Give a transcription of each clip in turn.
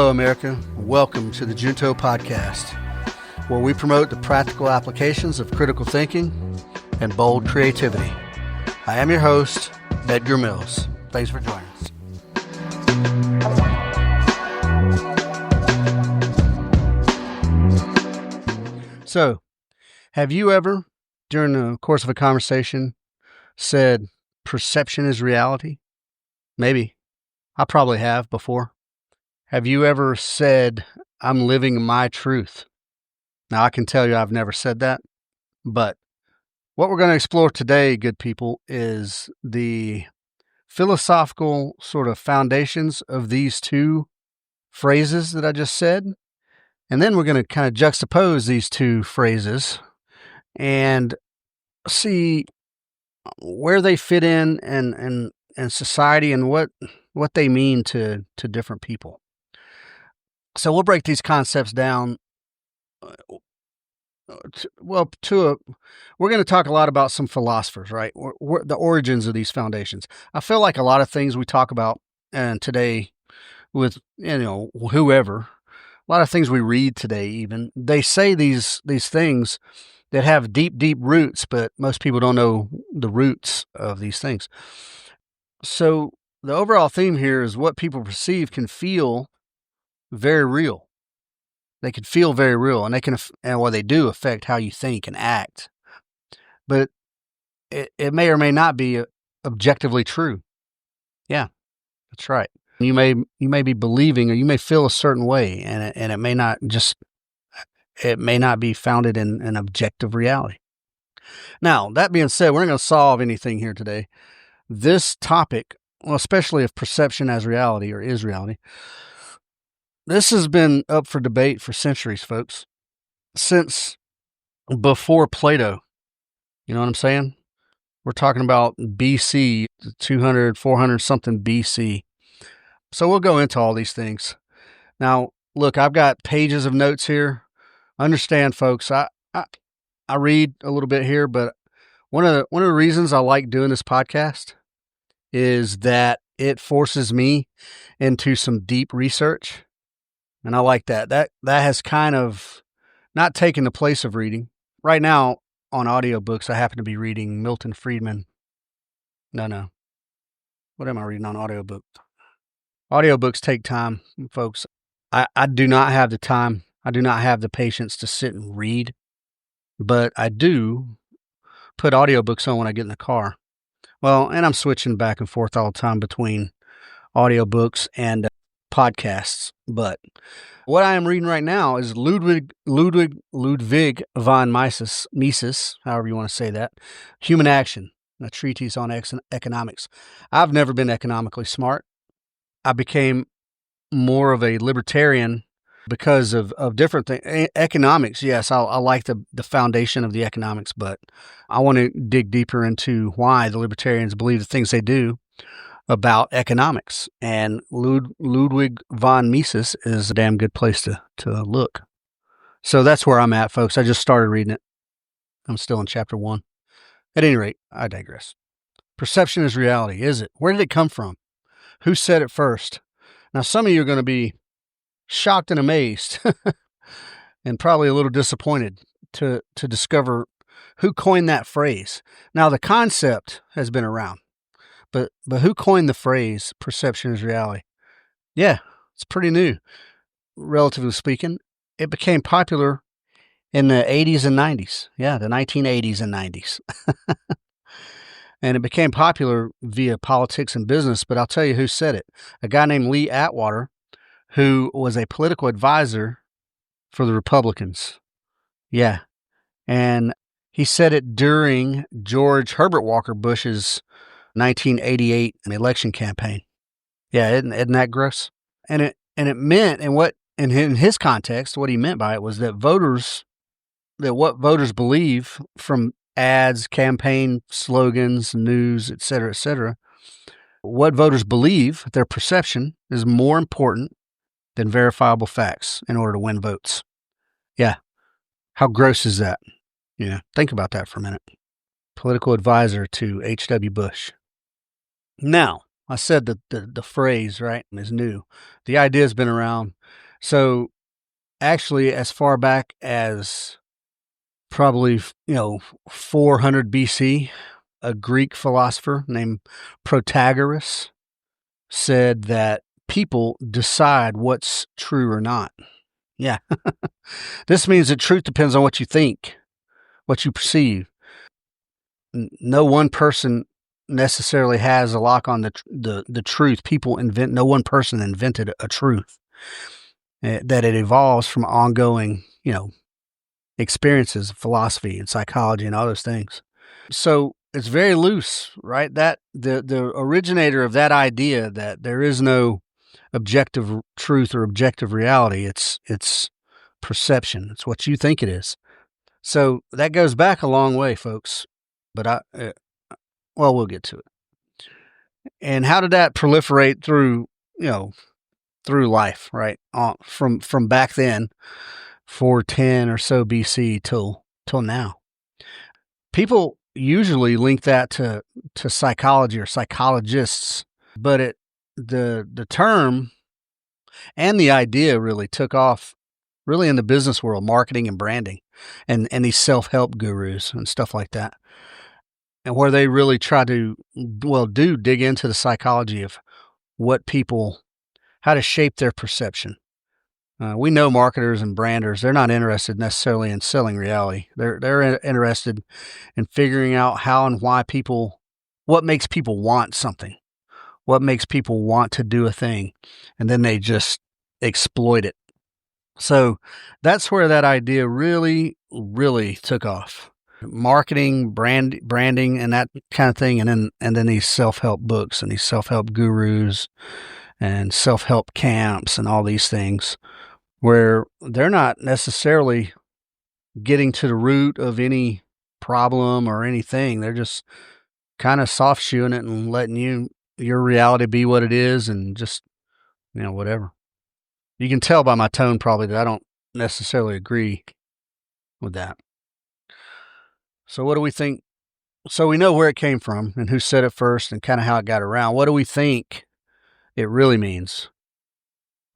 Hello, America. Welcome to the Junto Podcast, where we promote the practical applications of critical thinking and bold creativity. I am your host, Edgar Mills. Thanks for joining us. So, have you ever, during the course of a conversation, said perception is reality? Maybe. I probably have before. Have you ever said, I'm living my truth? Now, I can tell you I've never said that, but what we're going to explore today, good people, is the philosophical sort of foundations of these two phrases that I just said. And then we're going to kind of juxtapose these two phrases and see where they fit in and society and what they mean to different people. So we'll break these concepts down. We're going to talk a lot about some philosophers, right? The origins of these foundations. I feel like a lot of things we talk about and today with, whoever, a lot of things we read today even, they say these things that have deep roots, but most people don't know the roots of these things. So the overall theme here is what people perceive can feel very real. They can feel very real, and they do affect how you think and act. But it may or may not be objectively true. Yeah, that's right. You may be believing, or you may feel a certain way, and it may not be founded in an objective reality. Now, that being said, we're not going to solve anything here today. This topic, well, especially if perception as reality or is reality, this has been up for debate for centuries, folks. Since before Plato. You know what I'm saying? We're talking about BC, 200, 400 something BC. So we'll go into all these things. Now, look, I've got pages of notes here. Understand, folks, I read a little bit here, but one of the reasons I like doing this podcast is that it forces me into some deep research. And I like that. That has kind of not taken the place of reading. Right now, on audiobooks, I happen to be reading Milton Friedman. No. What am I reading on audiobook? Audiobooks take time, folks. I do not have the time. I do not have the patience to sit and read. But I do put audiobooks on when I get in the car. Well, and I'm switching back and forth all the time between audiobooks and podcasts. But what I am reading right now is Ludwig von Mises, however you want to say that, Human Action, a treatise on economics. I've never been economically smart. I became more of a libertarian because of different things. Economics, yes, I like the foundation of the economics, but I want to dig deeper into why the libertarians believe the things they do about economics. And Ludwig von Mises is a damn good place to look. So that's where I'm at, folks. I just started reading it. I'm still in chapter 1. At any rate, I digress. Perception is reality, is it? Where did it come from? Who said it first? Now, some of you are going to be shocked and amazed and probably a little disappointed to discover who coined that phrase. Now, the concept has been around. But who coined the phrase, perception is reality? Yeah, it's pretty new, relatively speaking. It became popular in the 80s and 90s. Yeah, the 1980s and 90s. And it became popular via politics and business, but I'll tell you who said it. A guy named Lee Atwater, who was a political advisor for the Republicans. Yeah, and he said it during George Herbert Walker Bush's 1988 election campaign. Yeah, isn't that gross? And it meant, in his context, what he meant by it was that what voters believe from ads, campaign slogans, news, et cetera, what voters believe, their perception, is more important than verifiable facts in order to win votes. Yeah. How gross is that? Think about that for a minute. Political advisor to H.W. Bush. Now, I said that the phrase, right, is new. The idea has been around. So actually, as far back as probably, 400 BC, a Greek philosopher named Protagoras said that people decide what's true or not. Yeah. This means that truth depends on what you think, what you perceive. No one person necessarily has a lock on the truth. No one person invented a truth. That it evolves from ongoing, experiences of philosophy and psychology and all those things. So it's very loose, right? That the originator of that idea that there is no objective truth or objective reality, it's perception. It's what you think it is. So that goes back a long way, folks. But we'll get to it. And how did that proliferate through life, right? From back then, 410 or so BC till now. People usually link that to psychology or psychologists, but the term and the idea really took off really in the business world, marketing and branding, and these self-help gurus and stuff like that. And where they really try to, dig into the psychology of how to shape their perception. We know marketers and branders, they're not interested necessarily in selling reality. They're interested in figuring out how and why what makes people want something, what makes people want to do a thing, and then they just exploit it. So that's where that idea really, really took off. Marketing, branding, and that kind of thing, and then these self-help books and these self-help gurus and self-help camps and all these things, where they're not necessarily getting to the root of any problem or anything. They're just kind of soft shoeing it and letting your reality be what it is, and just whatever. You can tell by my tone probably that I don't necessarily agree with that. So what do we think? So we know where it came from and who said it first and kind of how it got around. What do we think it really means?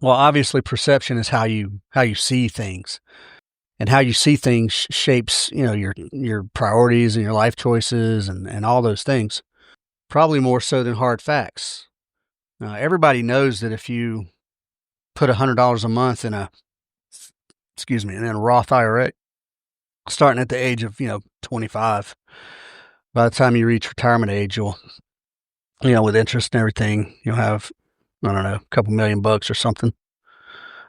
Well, obviously perception is how you see things. And how you see things shapes, your priorities and your life choices and all those things. Probably more so than hard facts. Everybody knows that if you put $100 a month in a Roth IRA, starting at the age of 25, by the time you reach retirement age, you'll with interest and everything, you'll have, I don't know, a couple $1,000,000 or something,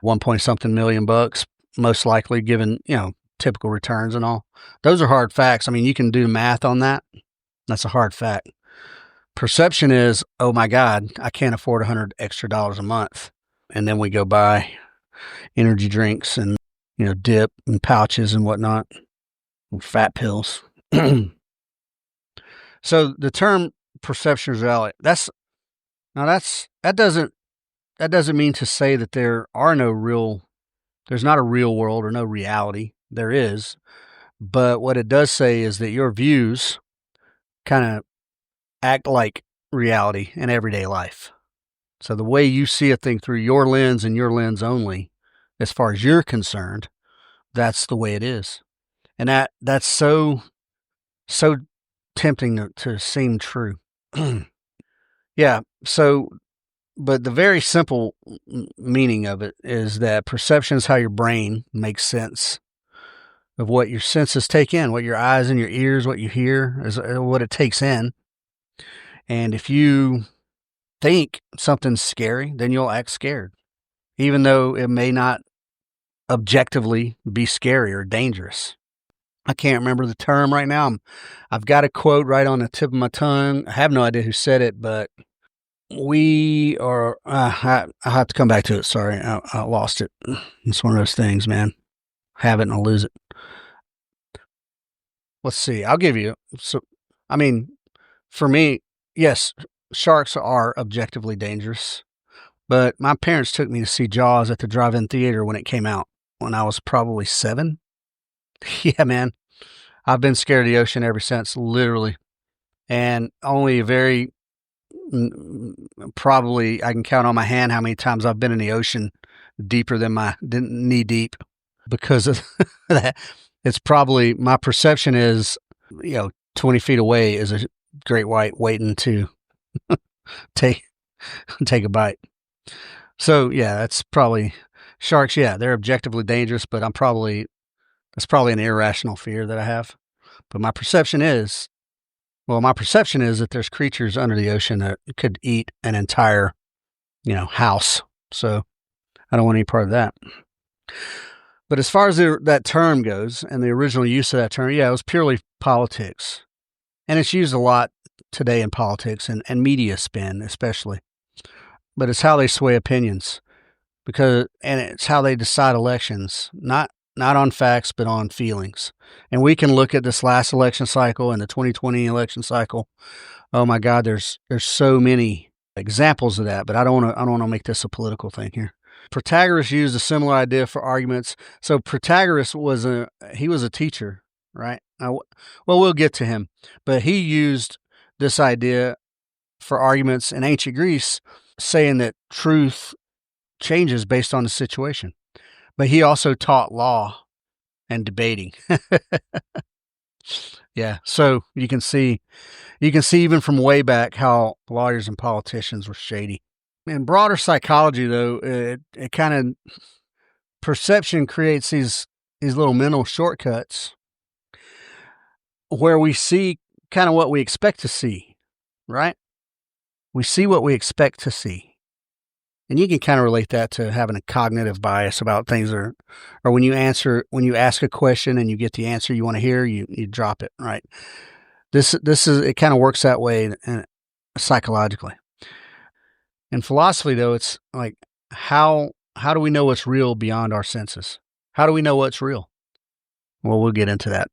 1 point something million bucks, most likely, given typical returns and all. Those are hard facts. I mean, you can do math on that. That's a hard fact. Perception is, oh my God, I can't afford $100 extra a month, and then we go buy energy drinks and dip and pouches and whatnot, and fat pills. So the term perception is reality. That doesn't mean to say that there's not a real world or no reality. There is, but what it does say is that your views kind of act like reality in everyday life. So the way you see a thing through your lens and your lens only, as far as you're concerned, that's the way it is. And that's so tempting to seem true. Yeah. So, but the very simple meaning of it is that perception is how your brain makes sense of what your senses take in, what your eyes and your ears, what you hear, is what it takes in. And if you think something's scary, then you'll act scared, even though it may not objectively be scary or dangerous. I can't remember the term right now. I've got a quote right on the tip of my tongue. I have no idea who said it, but we are, I have to come back to it. Sorry, I lost it. It's one of those things, man. Have it and I'll lose it. Let's see. I'll give you. So, I mean, for me, yes, sharks are objectively dangerous, but my parents took me to see Jaws at the drive-in theater when it came out when I was probably 7. Yeah, man. I've been scared of the ocean ever since, literally. And only a very probably I can count on my hand how many times I've been in the ocean deeper than my knee deep because of that. It's probably, my perception is, 20 feet away is a great white waiting to take a bite. So yeah, that's probably sharks. Yeah, they're objectively dangerous, but that's probably an irrational fear that I have. But my perception is that there's creatures under the ocean that could eat an entire, house. So I don't want any part of that. But as far as that term goes and the original use of that term, yeah, it was purely politics. And it's used a lot today in politics and media spin especially. But it's how they sway opinions and it's how they decide elections, not on facts, but on feelings. And we can look at this last election cycle and the 2020 election cycle. Oh my God, there's so many examples of that, but I don't want to make this a political thing here. Protagoras used a similar idea for arguments. So Protagoras was a teacher, right? Well, we'll get to him, but he used this idea for arguments in ancient Greece, saying that truth changes based on the situation. But he also taught law and debating. Yeah, so you can see even from way back how lawyers and politicians were shady. In broader psychology, though, it kind of, perception creates these little mental shortcuts where we see kind of what we expect to see, right? We see what we expect to see. And you can kind of relate that to having a cognitive bias about things, or when you ask a question and you get the answer you want to hear, you drop it, right? It kind of works that way psychologically. In philosophy, though, it's like, how do we know what's real beyond our senses? How do we know what's real? Well, we'll get into that.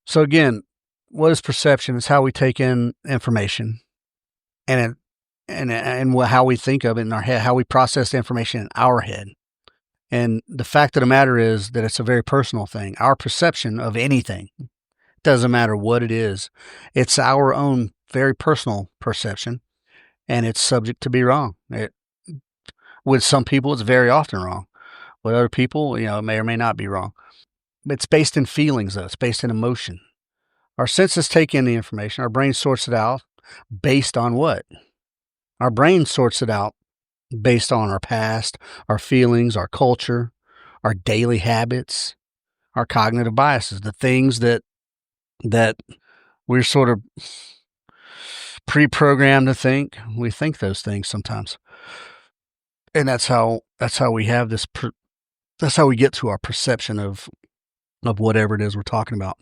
So again, what is perception? It's how we take in information and how we think of it in our head, how we process the information in our head. And the fact of the matter is that it's a very personal thing. Our perception of anything, doesn't matter what it is, it's our own very personal perception. And it's subject to be wrong. With some people, it's very often wrong. With other people, it may or may not be wrong. It's based in feelings, though. It's based in emotion. Our senses take in the information. Our brain sorts it out based on what? Our brain sorts it out based on our past, our feelings, our culture, our daily habits, our cognitive biases, the things that we're sort of pre-programmed to think. We think those things sometimes, and that's how we have this. That's how we get to our perception of whatever it is we're talking about,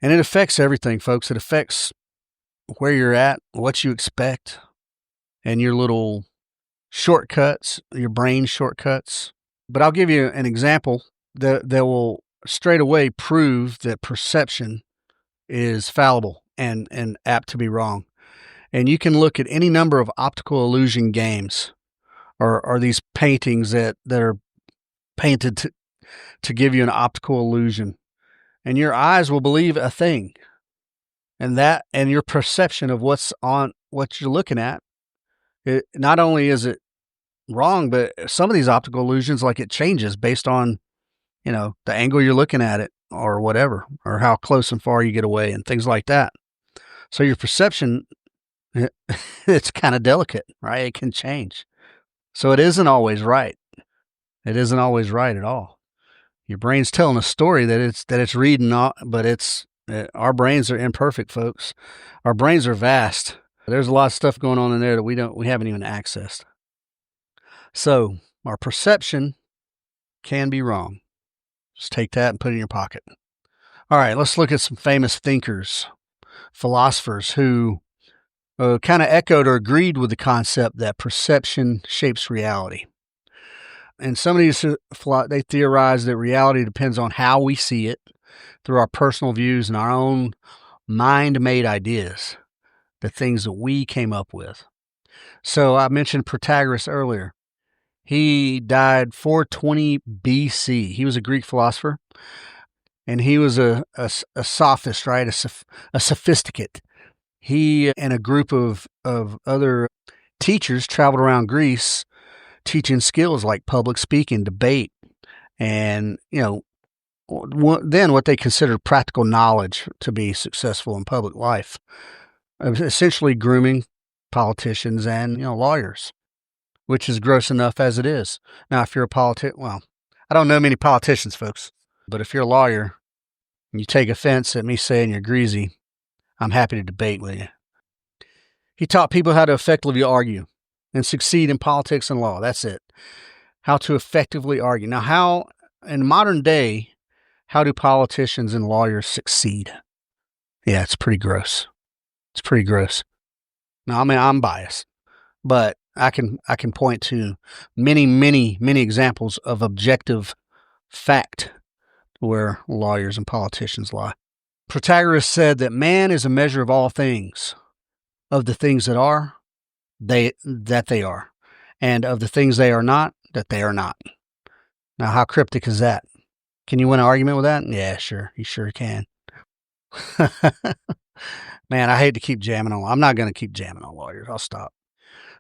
and it affects everything, folks. It affects where you're at, what you expect, and your little shortcuts, your brain shortcuts. But I'll give you an example that will straight away prove that perception is fallible and apt to be wrong. And you can look at any number of optical illusion games or these paintings that are painted to give you an optical illusion. And your eyes will believe a thing. And your perception of what you're looking at, not only is it wrong, but some of these optical illusions, like, it changes based on, the angle you're looking at it or whatever, or how close and far you get away and things like that. So your perception, it's kind of delicate, right? It can change. So it isn't always right. It isn't always right at all. Your brain's telling a story that it's reading, but our brains are imperfect, folks. Our brains are vast. There's a lot of stuff going on in there that we haven't even accessed. So our perception can be wrong. Just take that and put it in your pocket. All right, let's look at some famous thinkers, philosophers who kind of echoed or agreed with the concept that perception shapes reality. And some of these, they theorize that reality depends on how we see it through our personal views and our own mind-made ideas, the things that we came up with. So I mentioned Protagoras earlier. He died 420 BC. He was a Greek philosopher, and he was a sophist, right? A sophisticate. he and a group of other teachers traveled around Greece teaching skills like public speaking, debate, and, then what they considered practical knowledge to be successful in public life, essentially grooming politicians and, lawyers, which is gross enough as it is. Now, if you're a I don't know many politicians, folks, but if you're a lawyer and you take offense at me saying you're greasy, I'm happy to debate with you. He taught people how to effectively argue and succeed in politics and law. That's it. How to effectively argue. Now, in modern day, how do politicians and lawyers succeed? Yeah, it's pretty gross. It's pretty gross. Now, I'm biased, but I can point to many, many, many examples of objective fact where lawyers and politicians lie. Protagoras said that man is a measure of all things, of the things that are, that they are, and of the things they are not, that they are not. Now, how cryptic is that? Can you win an argument with that? Yeah, sure. You sure can. Man, I hate to keep jamming on. I'm not going to keep jamming on lawyers. I'll stop.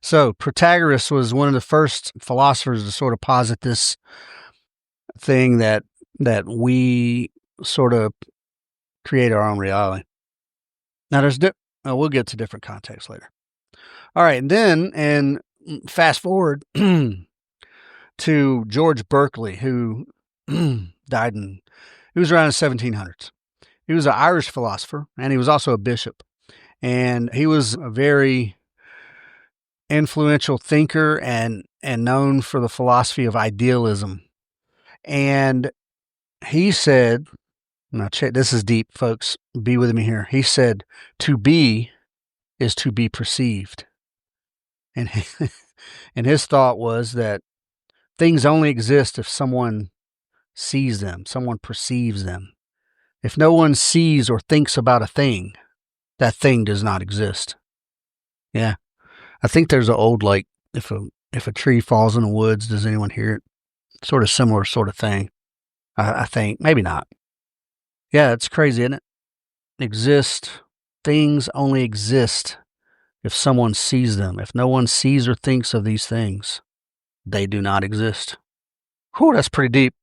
So Protagoras was one of the first philosophers to sort of posit this thing that we sort of create our own reality. Now, we'll get to different contexts later. All right, and fast forward to George Berkeley, who died he was around the 1700s. He was an Irish philosopher, and he was also a bishop. And he was a very influential thinker and known for the philosophy of idealism. And he said, now check, this is deep, folks. Be with me here. He said, to be is to be perceived. And and his thought was that things only exist if someone sees them, someone perceives them. If no one sees or thinks about a thing, that thing does not exist. Yeah. I think there's an old, if a tree falls in the woods, does anyone hear it? Sort of similar sort of thing. I think. Maybe not. Yeah, it's crazy, isn't it? Things only exist if someone sees them. If no one sees or thinks of these things, they do not exist. Whew, that's pretty deep.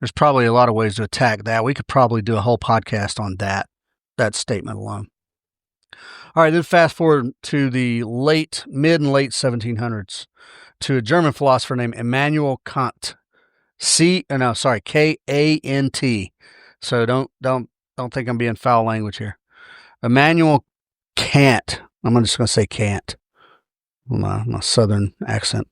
There's probably a lot of ways to attack that. We could probably do a whole podcast on that statement alone. All right, then fast forward to the mid and late 1700s to a German philosopher named Immanuel Kant. K-A-N-T. So don't think I'm being foul language here. Immanuel Kant. I'm just going to say Kant. My southern accent.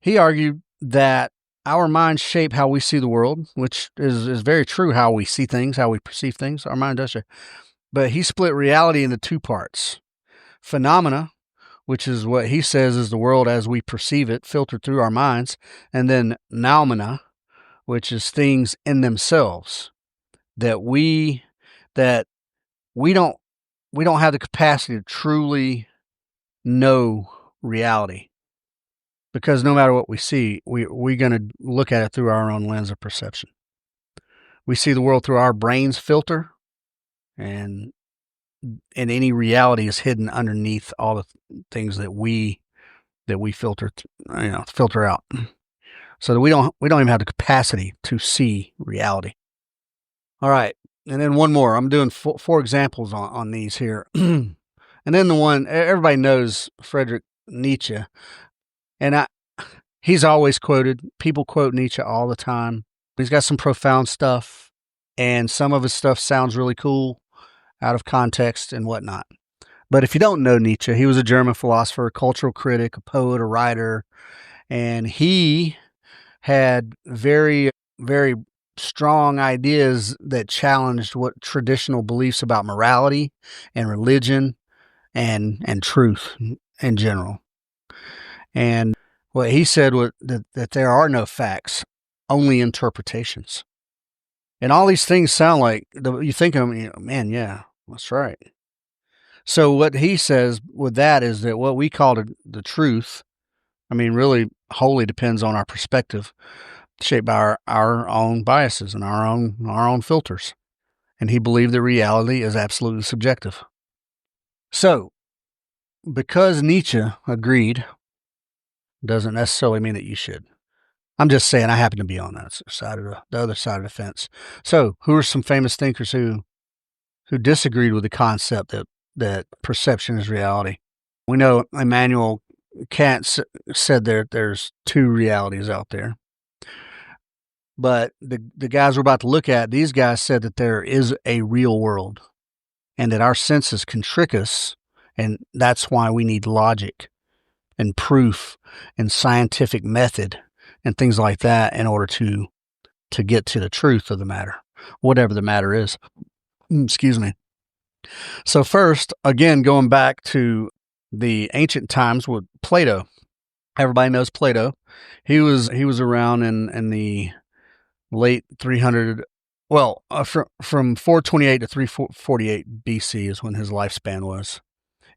He argued that our minds shape how we see the world, which is very true. How we see things, how we perceive things, our mind does shape. But he split reality into two parts. Phenomena, which is what he says is the world as we perceive it, filtered through our minds, and then noumena, which is things in themselves that we don't have the capacity to truly know reality. Because no matter what we see, we're going to look at it through our own lens of perception. We see the world through our brain's filter, and any reality is hidden underneath all the things that we filter out. So that we don't even have the capacity to see reality. All right, and then one more. I'm doing four examples on these here, and then the one everybody knows, Friedrich Nietzsche. And he's always quoted. People quote Nietzsche all the time. He's got some profound stuff, and some of his stuff sounds really cool out of context and whatnot. But if you don't know Nietzsche, he was a German philosopher, a cultural critic, a poet, a writer, and he had very, very strong ideas that challenged what traditional beliefs about morality and religion and truth in general. And what he said was that there are no facts, only interpretations. And all these things sound like, you think of them, man, yeah, that's right. So what he says with that is that what we call the truth, really wholly depends on our perspective, shaped by our own biases and our own filters. And he believed that reality is absolutely subjective. So, because Nietzsche agreed, doesn't necessarily mean that you should. I'm just saying I happen to be on that side of the other side of the fence. So, who are some famous thinkers who disagreed with the concept that perception is reality? We know Immanuel Kant said there's two realities out there. But the guys we're about to look at, these guys said that there is a real world and that our senses can trick us, and that's why we need logic and proof and scientific method and things like that in order to get to the truth of the matter, whatever the matter is. Excuse me. So first, again, going back to the ancient times with Plato. Everybody knows Plato. He was around in the late 300, well, from 428 to 348 BC is when his lifespan was.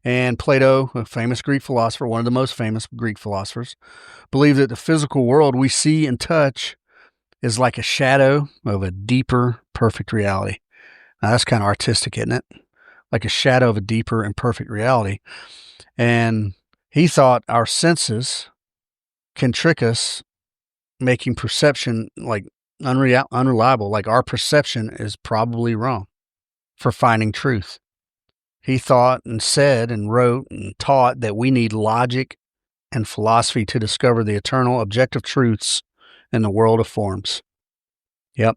And Plato, a famous Greek philosopher, one of the most famous Greek philosophers, believed that the physical world we see and touch is like a shadow of a deeper, perfect reality. Now, that's kind of artistic, isn't it? Like a shadow of a deeper and perfect reality. And he thought our senses can trick us, making perception like unreliable, like our perception is probably wrong for finding truth. He thought and said and wrote and taught that we need logic and philosophy to discover the eternal objective truths in the world of forms. Yep.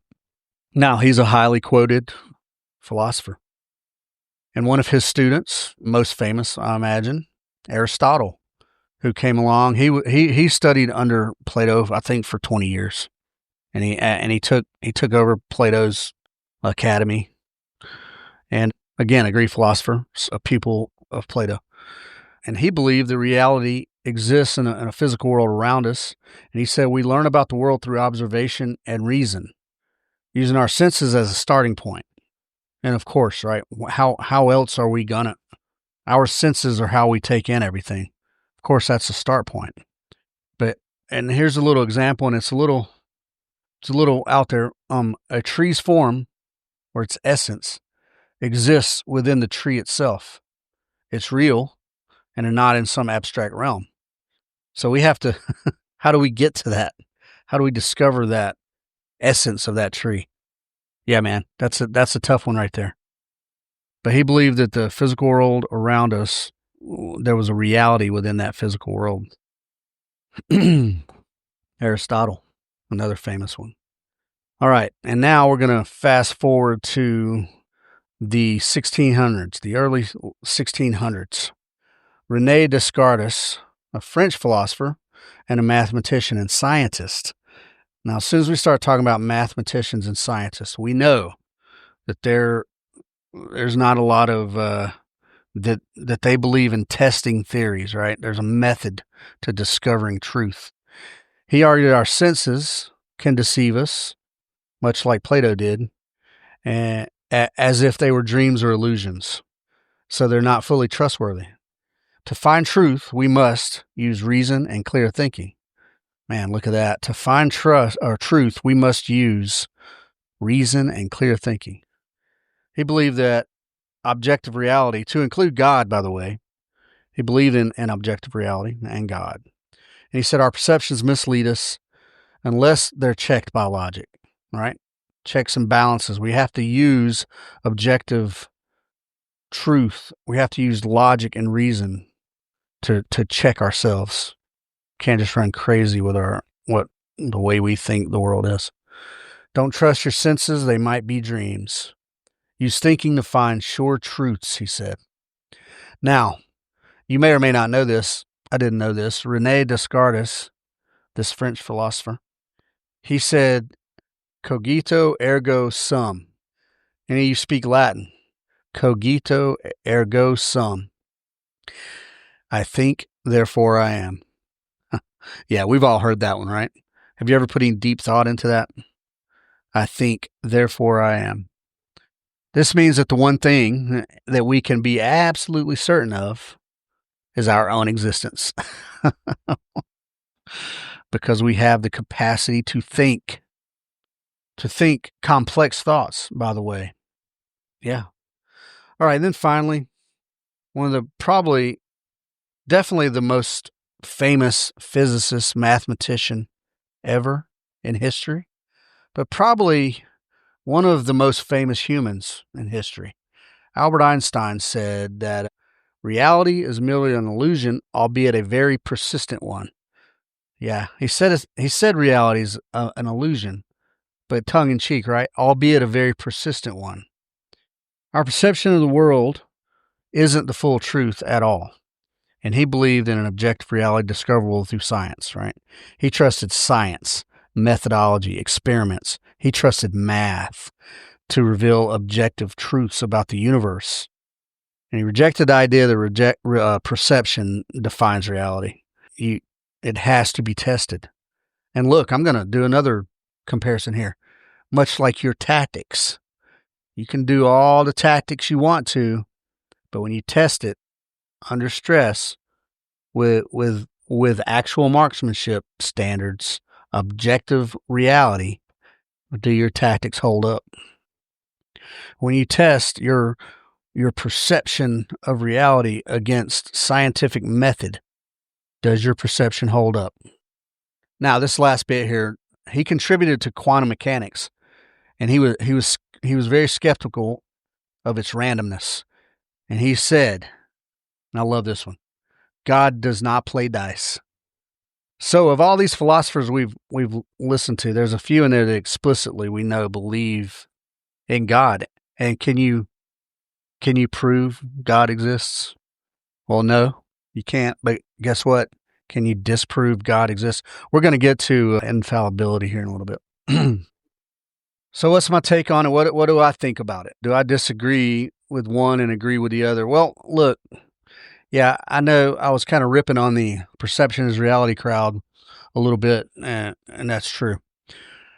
Now, he's a highly quoted philosopher. And one of his students, most famous, I imagine, Aristotle, who came along, he studied under Plato, I think, for 20 years. And he took over Plato's academy. And again, a Greek philosopher, a pupil of Plato. And he believed the reality exists in a physical world around us. And he said we learn about the world through observation and reason, using our senses as a starting point. And of course, right, how else are we gonna? Our senses are how we take in everything. Of course, that's the start point. And here's a little example, and it's a little out there. A tree's form, or its essence, exists within the tree itself. It's real, and not in some abstract realm. So we have to. How do we get to that? How do we discover that essence of that tree? Yeah, man, that's a tough one right there. But he believed that the physical world around us, there was a reality within that physical world. Aristotle, another famous one. All right, and now we're going to fast forward to the 1600s, the early 1600s. René Descartes, a French philosopher and a mathematician and scientist. Now, as soon as we start talking about mathematicians and scientists, we know that there's not a lot of that they believe in testing theories, right? There's a method to discovering truth. He argued our senses can deceive us, much like Plato did, and as if they were dreams or illusions. So they're not fully trustworthy. To find truth, we must use reason and clear thinking. Man, look at that. To find truth, we must use reason and clear thinking. He believed that objective reality, to include God, by the way, he believed in objective reality and God. And he said our perceptions mislead us unless they're checked by logic, right? Checks and balances. We have to use objective truth. We have to use logic and reason to check ourselves. Can't just run crazy with the way we think the world is. Don't trust your senses. They might be dreams. Use thinking to find sure truths, he said. Now, you may or may not know this. I didn't know this. René Descartes, this French philosopher, he said, cogito ergo sum. Any of you speak Latin? Cogito ergo sum. I think, therefore I am. Yeah, we've all heard that one, right? Have you ever put any deep thought into that? I think, therefore I am. This means that the one thing that we can be absolutely certain of is our own existence. Because we have the capacity to think complex thoughts, by the way. Yeah. All right, then finally, one of the definitely the most famous physicist, mathematician ever in history, but probably one of the most famous humans in history. Albert Einstein said that reality is merely an illusion, albeit a very persistent one. Yeah, he said reality is an illusion, but tongue in cheek, right? Albeit a very persistent one. Our perception of the world isn't the full truth at all. And he believed in an objective reality discoverable through science, right? He trusted science, methodology, experiments. He trusted math to reveal objective truths about the universe. And he rejected the idea that perception defines reality. It has to be tested. And look, I'm going to do another comparison here. Much like your tactics. You can do all the tactics you want to, but when you test it under stress with actual marksmanship standards, objective reality, do your tactics hold up? When you test your perception of reality against scientific method, does your perception hold up? Now, this last bit here, he contributed to quantum mechanics, and he was very skeptical of its randomness. And he said, and I love this one, God does not play dice. So of all these philosophers we've listened to, there's a few in there that explicitly we know believe in God. And can you prove God exists? Well, no, you can't. But guess what? Can you disprove God exists? We're going to get to infallibility here in a little bit. So what's my take on it? What do I think about it? Do I disagree with one and agree with the other? Well, look, yeah, I know I was kind of ripping on the perception is reality crowd a little bit, and that's true.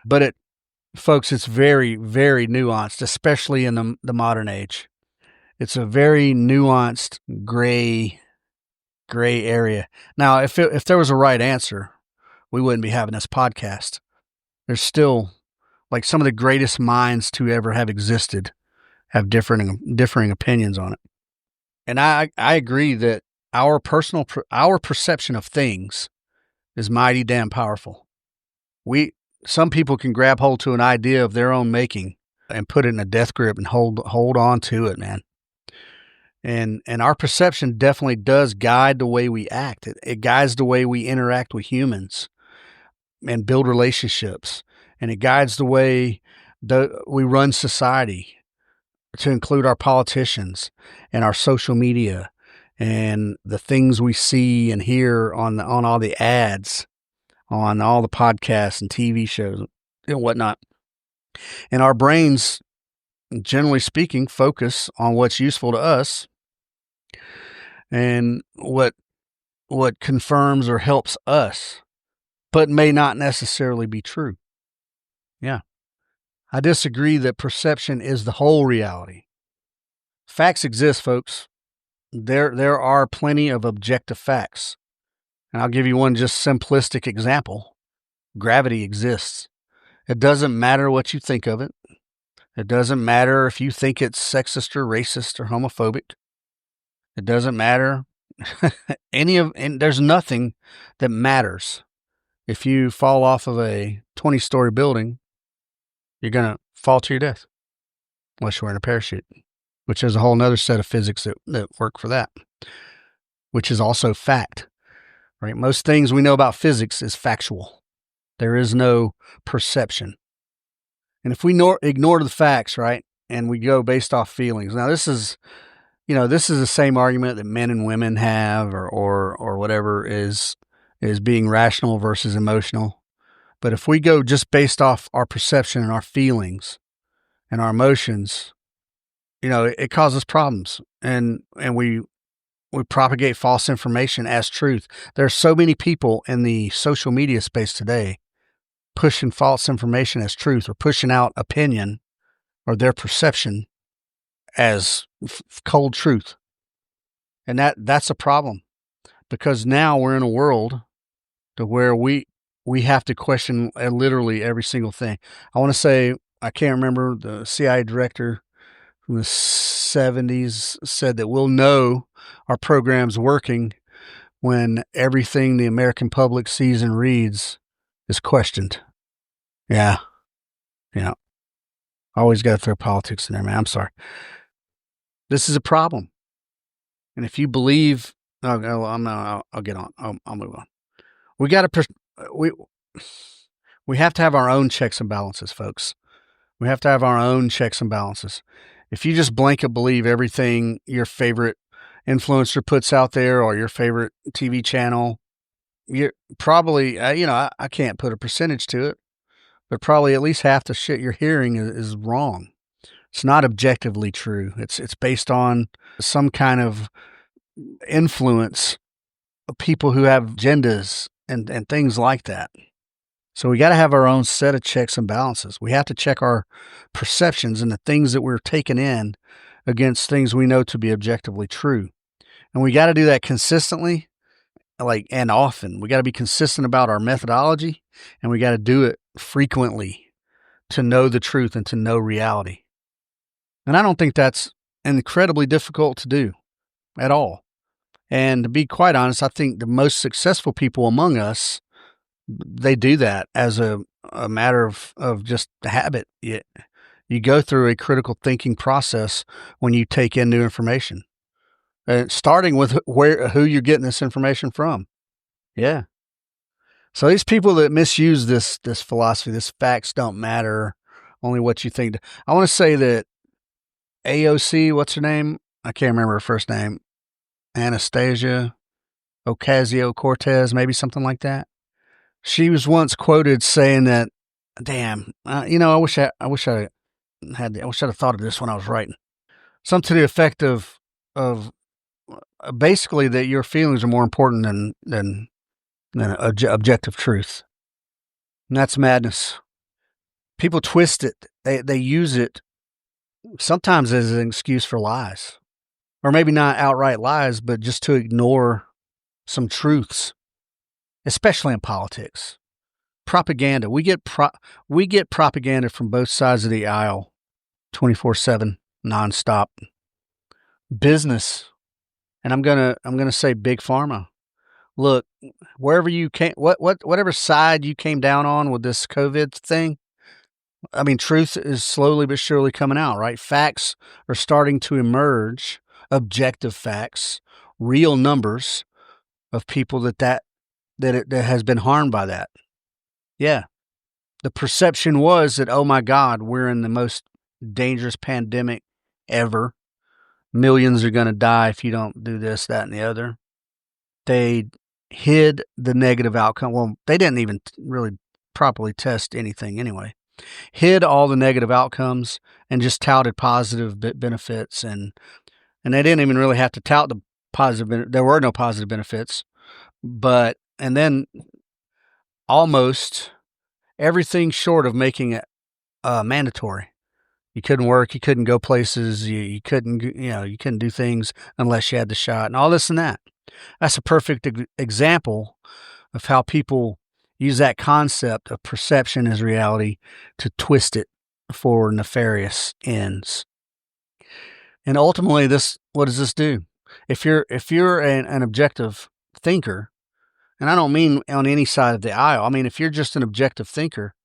But folks, it's very, very nuanced, especially in the modern age. It's a very nuanced gray area. Now, if there was a right answer, we wouldn't be having this podcast. There's still, like, some of the greatest minds to ever have existed have differing opinions on it. And I agree that our perception of things is mighty damn powerful. Some people can grab hold to an idea of their own making and put it in a death grip and hold on to it, man. And our perception definitely does guide the way we act. It guides the way we interact with humans and build relationships. And it guides the way we run society, to include our politicians and our social media and the things we see and hear on all the ads, on all the podcasts and TV shows and whatnot. And our brains, generally speaking, focus on what's useful to us and what confirms or helps us, but may not necessarily be true. Yeah. I disagree that perception is the whole reality. Facts exist, folks. There are plenty of objective facts. And I'll give you one just simplistic example. Gravity exists. It doesn't matter what you think of it. It doesn't matter if you think it's sexist or racist or homophobic. It doesn't matter. And there's nothing that matters. If you fall off of a 20-story building, you're going to fall to your death unless you're wearing a parachute, which is a whole nother set of physics that work for that, which is also fact, right? Most things we know about physics is factual. There is no perception. And if we ignore the facts, right, and we go based off feelings. Now, this is the same argument that men and women have or whatever is being rational versus emotional. But if we go just based off our perception and our feelings and our emotions, it causes problems. And we propagate false information as truth. There are so many people in the social media space today pushing false information as truth, or pushing out opinion or their perception as cold truth. And that's a problem, because now we're in a world to where we have to question literally every single thing. I want to say, I can't remember, the CIA director from the 70s said that we'll know our program's working when everything the American public sees and reads is questioned. Yeah. Always got to throw politics in there, man. I'm sorry. This is a problem. And if you believe, I'll get on. I'll move on. We got to, we have to have our own checks and balances, folks. We have to have our own checks and balances. If you just blanket believe everything your favorite influencer puts out there or your favorite TV channel, you're probably, I can't put a percentage to it, but probably at least half the shit you're hearing is wrong. It's not objectively true. It's based on some kind of influence of people who have agendas and things like that. So we got to have our own set of checks and balances. We have to check our perceptions and the things that we're taking in against things we know to be objectively true. And we got to do that consistently, and often. We got to be consistent about our methodology, and we got to do it frequently to know the truth and to know reality. And I don't think that's incredibly difficult to do at all. And to be quite honest, I think the most successful people among us, they do that as a matter of just habit. You go through a critical thinking process when you take in new information, starting with who you're getting this information from. Yeah. So these people that misuse this philosophy, this facts don't matter, only what you think. I want to say that AOC, what's her name? I can't remember her first name. Anastasia Ocasio-Cortez, maybe something like that. She was once quoted saying that, "Damn, I wish I'd have thought of this when I was writing." Something to the effect of basically that your feelings are more important than objective truth. And that's madness. People twist it. They use it sometimes as an excuse for lies. Or maybe not outright lies, but just to ignore some truths, especially in politics. Propaganda. We get propaganda from both sides of the aisle, 24/7, nonstop. Business, and I'm gonna say big pharma. Look, wherever you came, whatever side you came down on with this COVID thing, I mean, truth is slowly but surely coming out, right? Facts are starting to emerge, objective facts, real numbers of people that has been harmed by that. Yeah. The perception was that, oh my God, we're in the most dangerous pandemic ever. Millions are going to die if you don't do this, that, and the other. They hid the negative outcome. Well, they didn't even really properly test anything anyway. Hid all the negative outcomes and just touted positive benefits. And they didn't even really have to tout the positive. There were no positive benefits. And then almost everything short of making it mandatory. You couldn't work, you couldn't go places, you couldn't do things unless you had the shot and all this and that. That's a perfect example of how people use that concept of perception as reality to twist it for nefarious ends. And ultimately, what does this do? If you're an objective thinker, and I don't mean on any side of the aisle, I mean if you're just an objective thinker,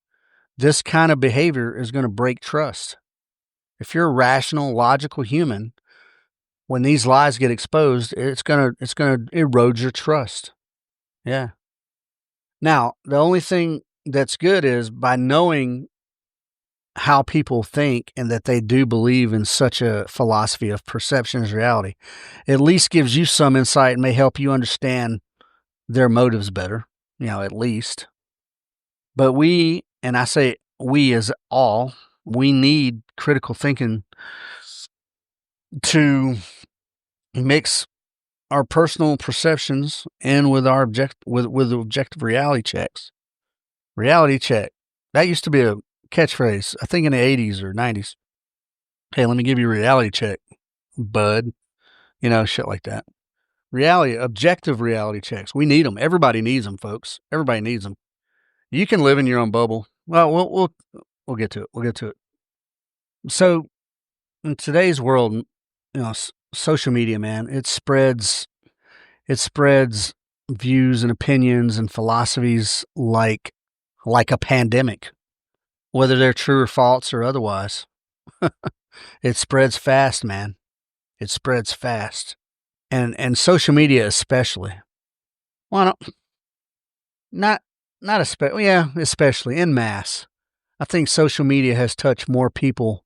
this kind of behavior is going to break trust. If you're a rational, logical human, when these lies get exposed, it's gonna erode your trust. Yeah. Now, the only thing that's good is by knowing how people think and that they do believe in such a philosophy of perception as reality, at least gives you some insight and may help you understand their motives better, at least. But we, and I say we as all, we need critical thinking to mix our personal perceptions in with our with objective reality checks. Reality check. That used to be a catchphrase, I think in the 80s or 90s. Hey, let me give you a reality check, bud. Shit like that. Objective reality checks. We need them. Everybody needs them, folks. Everybody needs them. You can live in your own bubble. Well, we'll get to it. So in today's world, social media, man, it spreads views and opinions and philosophies like a pandemic, whether they're true or false or otherwise. It spreads fast, man. It spreads fast. And social media especially. Well, not especially, yeah, especially in mass. I think social media has touched more people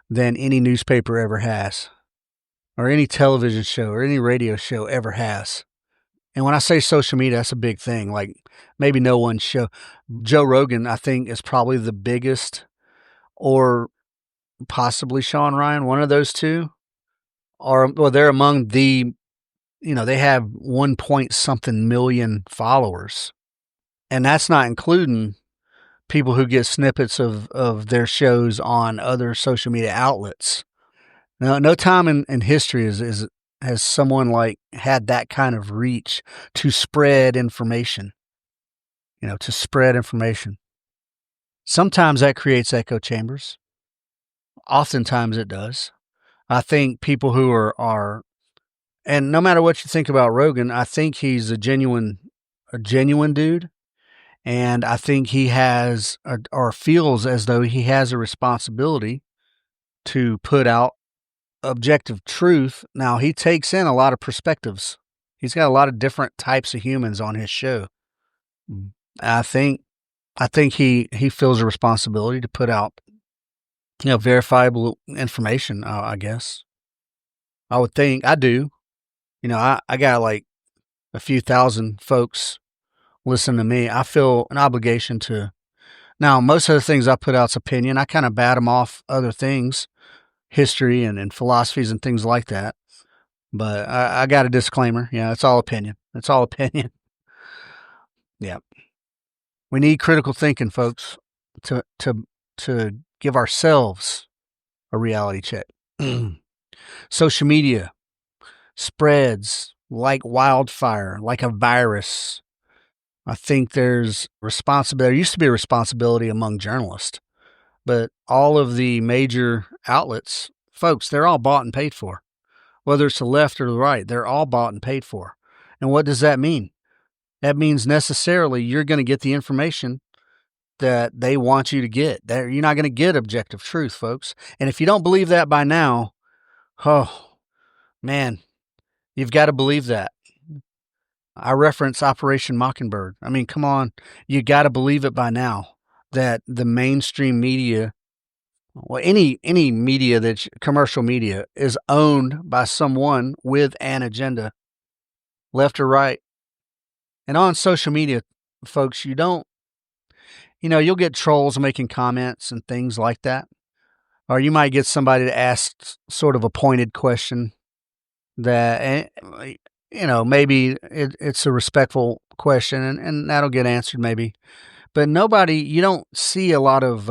than any newspaper ever has, or any television show or any radio show ever has. And when I say social media, that's a big thing. Like maybe no one show. Joe Rogan, I think, is probably the biggest, or possibly Sean Ryan, one of those two. Or, well, they're among the, they have 1 point something million followers. And that's not including people who get snippets of their shows on other social media outlets. No time in history has someone like had that kind of reach to spread information. To spread information. Sometimes that creates echo chambers. Oftentimes it does. I think people who are, and no matter what you think about Rogan, I think he's a genuine dude. And I think he has, or feels as though he has a responsibility to put out objective truth. Now, he takes in a lot of perspectives. He's got a lot of different types of humans on his show. I think he feels a responsibility to put out, verifiable information, I guess. I would think. I do. I got like a few thousand folks listen to me. I feel an obligation to. Now, most of the things I put out's opinion. I kind of bat them off other things, history and philosophies and things like that. But I got a disclaimer. Yeah, it's all opinion. It's all opinion. Yeah. We need critical thinking, folks, to give ourselves a reality check. Social media spreads like wildfire, like a virus. I think there's responsibility. There used to be a responsibility among journalists, but all of the major outlets, folks, they're all bought and paid for. Whether it's the left or the right, they're all bought and paid for. And what does that mean? That means necessarily you're going to get the information that they want you to get. You're not going to get objective truth, folks. And if you don't believe that by now, oh, man, you've got to believe that. I reference Operation Mockingbird. I mean, come on. You got to believe it by now that the mainstream media, well, any media that's commercial media, is owned by someone with an agenda, left or right. And on social media, folks, you'll get trolls making comments and things like that. Or you might get somebody to ask sort of a pointed question that, maybe it's a respectful question and that'll get answered maybe. But you don't see a lot of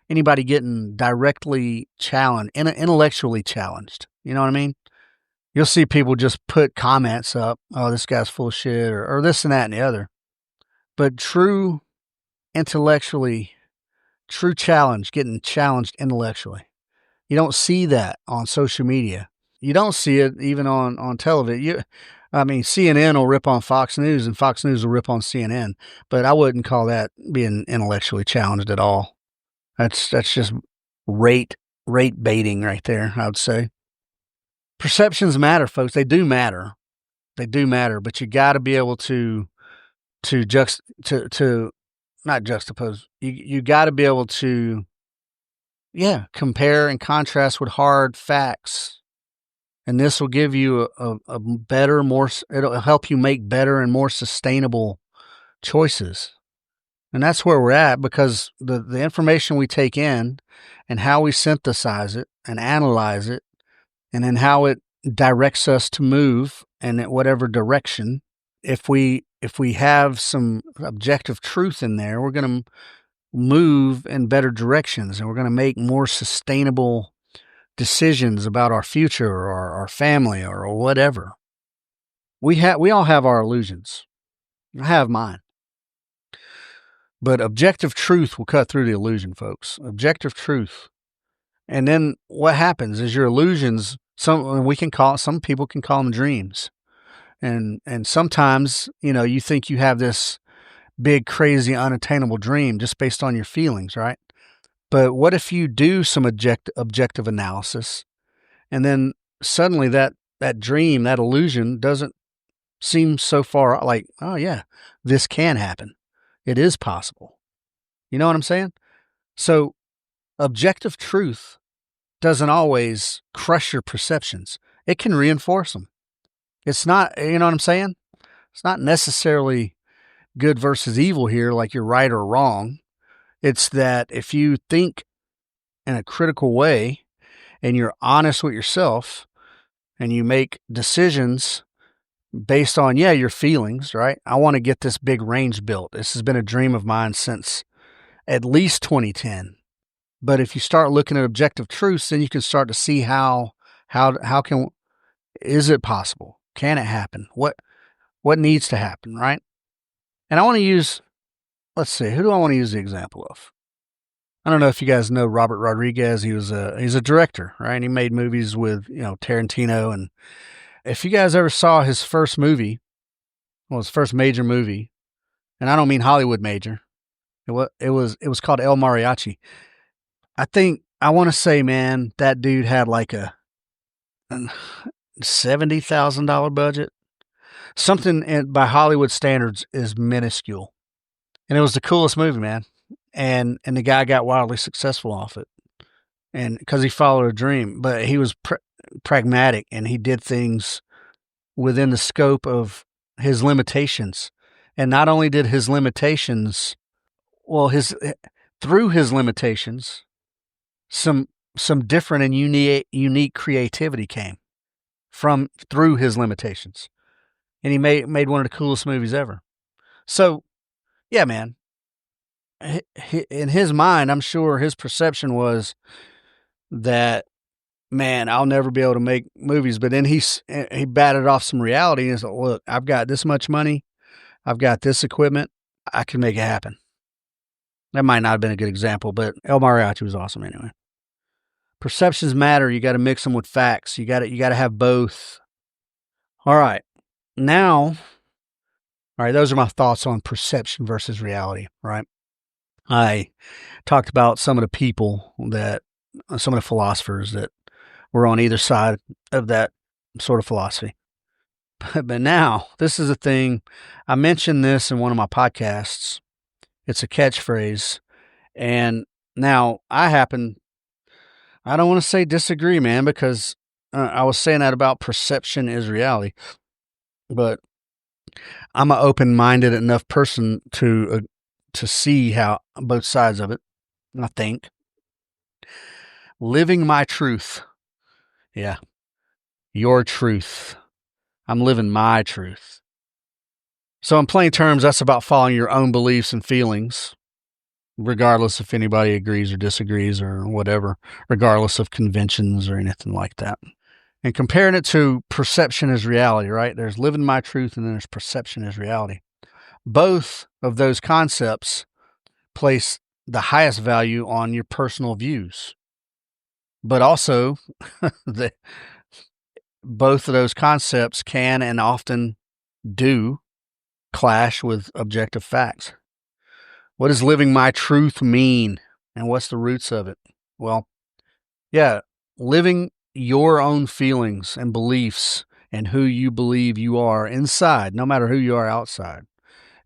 anybody getting directly challenged, intellectually challenged. You know what I mean? You'll see people just put comments up, oh, this guy's full of shit, or this and that and the other. But true challenge, getting challenged intellectually. You don't see that on social media. You don't see it even on television. CNN will rip on Fox News and Fox News will rip on CNN, but I wouldn't call that being intellectually challenged at all. That's just rate baiting right there, I would say. Perceptions matter, folks. They do matter. But you got to be able to not juxtapose. You got to be able to, compare and contrast with hard facts. And this will give you a better, it'll help you make better and more sustainable choices. And that's where we're at, because the information we take in and how we synthesize it and analyze it, and then how it directs us to move in whatever direction. If we have some objective truth in there, we're going to move in better directions, and we're going to make more sustainable decisions about our future or our family or whatever. We all have our illusions. I have mine. But objective truth will cut through the illusion, folks. Objective truth. And then what happens is your illusions Some people can call them dreams. And sometimes, you think you have this big, crazy, unattainable dream just based on your feelings, right? But what if you do some objective analysis, and then suddenly that dream, that illusion doesn't seem so far like, oh yeah, this can happen. It is possible. You know what I'm saying? So objective truth doesn't always crush your perceptions. It can reinforce them. It's not, you know what I'm saying? It's not necessarily good versus evil here, like you're right or wrong. It's that if you think in a critical way and you're honest with yourself and you make decisions based on, your feelings, right? I want to get this big range built. This has been a dream of mine since at least 2010. But if you start looking at objective truths, then you can start to see how is it possible? Can it happen? What needs to happen, right? And I want to use, let's see, who do I want to use the example of? I don't know if you guys know Robert Rodriguez. He's a director, right? He made movies with, Tarantino. And if you guys ever saw his first movie, his first major movie, and I don't mean Hollywood major, it was called El Mariachi. I want to say, man, that dude had like a $70,000 budget. Something by Hollywood standards is minuscule. And it was the coolest movie, man. And the guy got wildly successful off it. And because he followed a dream, but he was pragmatic and he did things within the scope of his limitations. And not only did his limitations, through his limitations, some different and unique creativity came through his limitations. And he made one of the coolest movies ever. So, yeah, man, in his mind, I'm sure his perception was that, man, I'll never be able to make movies. But then he batted off some reality and said, look, I've got this much money. I've got this equipment. I can make it happen. That might not have been a good example, but El Mariachi was awesome anyway. Perceptions matter. You got to mix them with facts. You got to have both. All right. Those are my thoughts on perception versus reality, right? I talked about some of the philosophers that were on either side of that sort of philosophy. But now, this is a thing. I mentioned this in one of my podcasts. It's a catchphrase. And now I don't want to say disagree, man, because I was saying that about perception is reality. But I'm an open-minded enough person to see how both sides of it. I think living my truth, your truth. I'm living my truth. So in plain terms, that's about following your own beliefs and feelings, regardless if anybody agrees or disagrees or whatever, regardless of conventions or anything like that. And comparing it to perception as reality, right? There's living my truth and then there's perception as reality. Both of those concepts place the highest value on your personal views. But also, both of those concepts can and often do clash with objective facts. What does living my truth mean? And what's the roots of it? Well, living your own feelings and beliefs and who you believe you are inside, no matter who you are outside.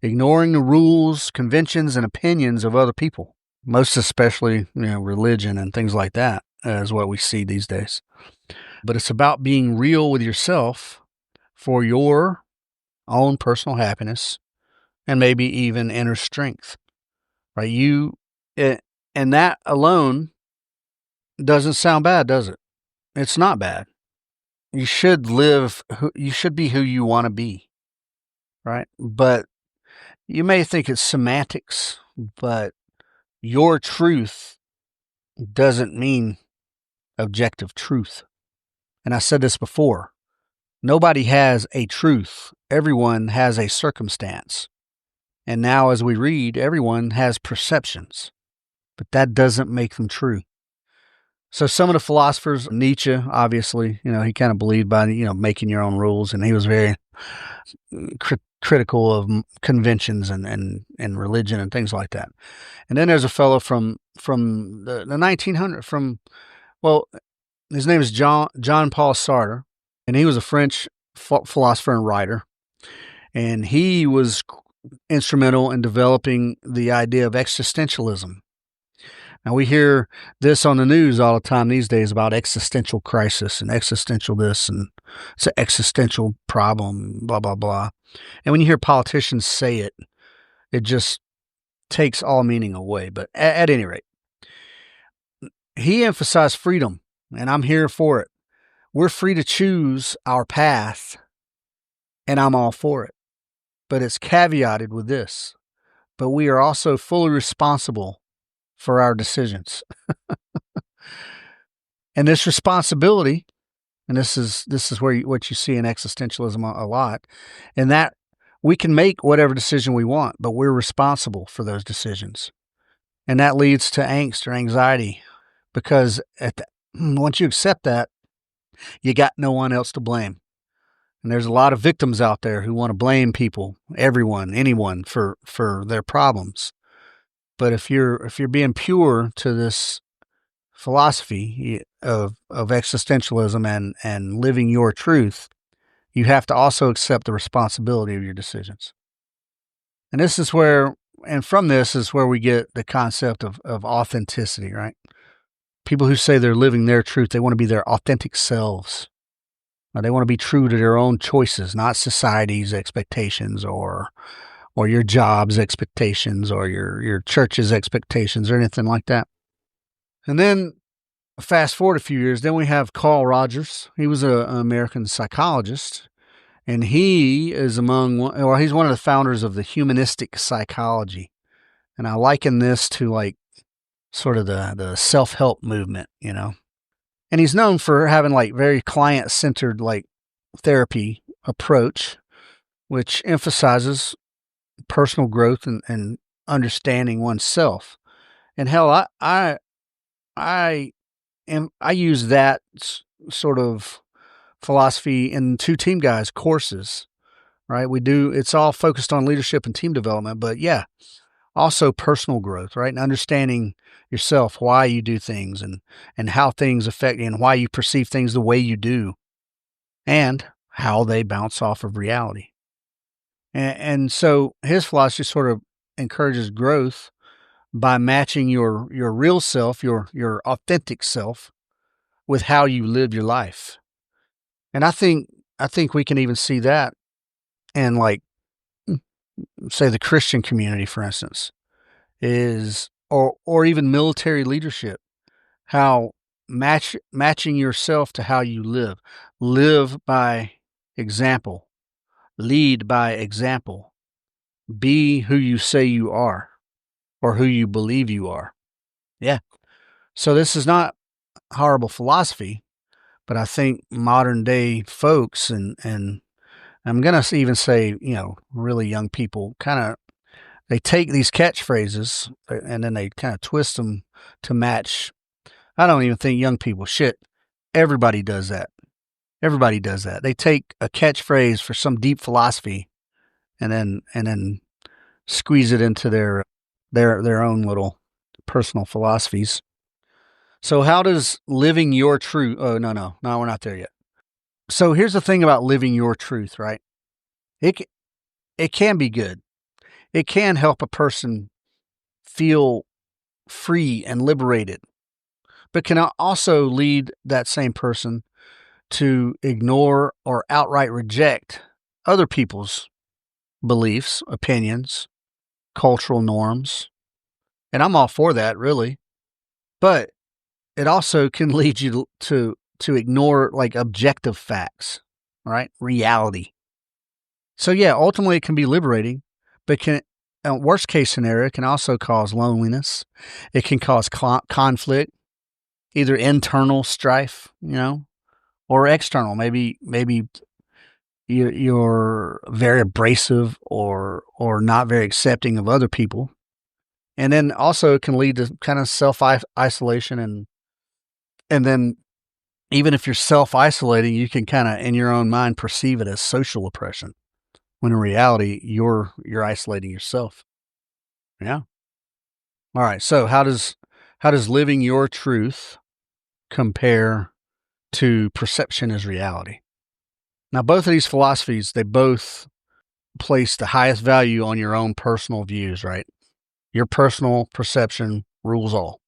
Ignoring the rules, conventions, and opinions of other people, most especially, religion and things like that, is what we see these days. But it's about being real with yourself for your own personal happiness and maybe even inner strength, right? And that alone doesn't sound bad, does it? It's not bad. You should be who you want to be, right? But you may think it's semantics, but your truth doesn't mean objective truth. And I said this before. Nobody has a truth. Everyone has a circumstance. And now as we read, everyone has perceptions. But that doesn't make them true. So some of the philosophers, Nietzsche, obviously, he kind of believed by, making your own rules, and he was very critical of conventions and religion and things like that. And then there's a fellow from the 1900s, his name is Jean Paul Sartre, and he was a French philosopher and writer, and he was instrumental in developing the idea of existentialism. Now, we hear this on the news all the time these days about existential crisis and existential this, and it's an existential problem, blah, blah, blah. And when you hear politicians say it, it just takes all meaning away. But at any rate, he emphasized freedom, and I'm here for it. We're free to choose our path, and I'm all for it. But it's caveated with this. But we are also fully responsible for our decisions. And this responsibility, and this is what you see in existentialism a lot, and that we can make whatever decision we want, but we're responsible for those decisions. And that leads to angst or anxiety, because once you accept that, you got no one else to blame. And there's a lot of victims out there who want to blame people, everyone, anyone for their problems. But if you're being pure to this philosophy of existentialism and living your truth, you have to also accept the responsibility of your decisions. And from this is where we get the concept of authenticity, right? People who say they're living their truth, they want to be their authentic selves. They want to be true to their own choices, not society's expectations or your job's expectations or your church's expectations or anything like that. And then fast forward a few years, then we have Carl Rogers. He was an American psychologist, and he is he's one of the founders of the humanistic psychology. And I liken this to like sort of the self-help movement, And he's known for having like very client-centered like therapy approach, which emphasizes personal growth and understanding oneself. And hell, I use that sort of philosophy in Two Team Guys courses, right? It's all focused on leadership and team development, but yeah, also personal growth, right? And understanding yourself, why you do things and how things affect you and why you perceive things the way you do and how they bounce off of reality. And so his philosophy sort of encourages growth by matching your real self, your authentic self, with how you live your life. And I think we can even see that in like, say, the Christian community, for instance, or even military leadership, how matching yourself to how you live by example, lead by example, be who you say you are or who you believe you are. Yeah. So this is not horrible philosophy, but I think modern day folks and I'm going to even say, really young people they take these catchphrases and then they kind of twist them to match. I don't even think young people, everybody does that. Everybody does that. They take a catchphrase for some deep philosophy and then squeeze it into their own little personal philosophies. So how does living your truth? Oh, no, we're not there yet. So here's the thing about living your truth, right? It can be good. It can help a person feel free and liberated, but can also lead that same person to ignore or outright reject other people's beliefs, opinions, cultural norms. And I'm all for that, really. But it also can lead you to ignore like objective facts, right? Reality. So yeah, ultimately it can be liberating, but worst case scenario, it can also cause loneliness. It can cause conflict, either internal strife, or external. Maybe you're very abrasive or not very accepting of other people. And then also it can lead to kind of self-isolation And then even if you're self-isolating, you can kind of, in your own mind, perceive it as social oppression, when in reality, you're isolating yourself. Yeah. All right. So how does living your truth compare to perception as reality? Now, both of these philosophies, they both place the highest value on your own personal views, right? Your personal perception rules all.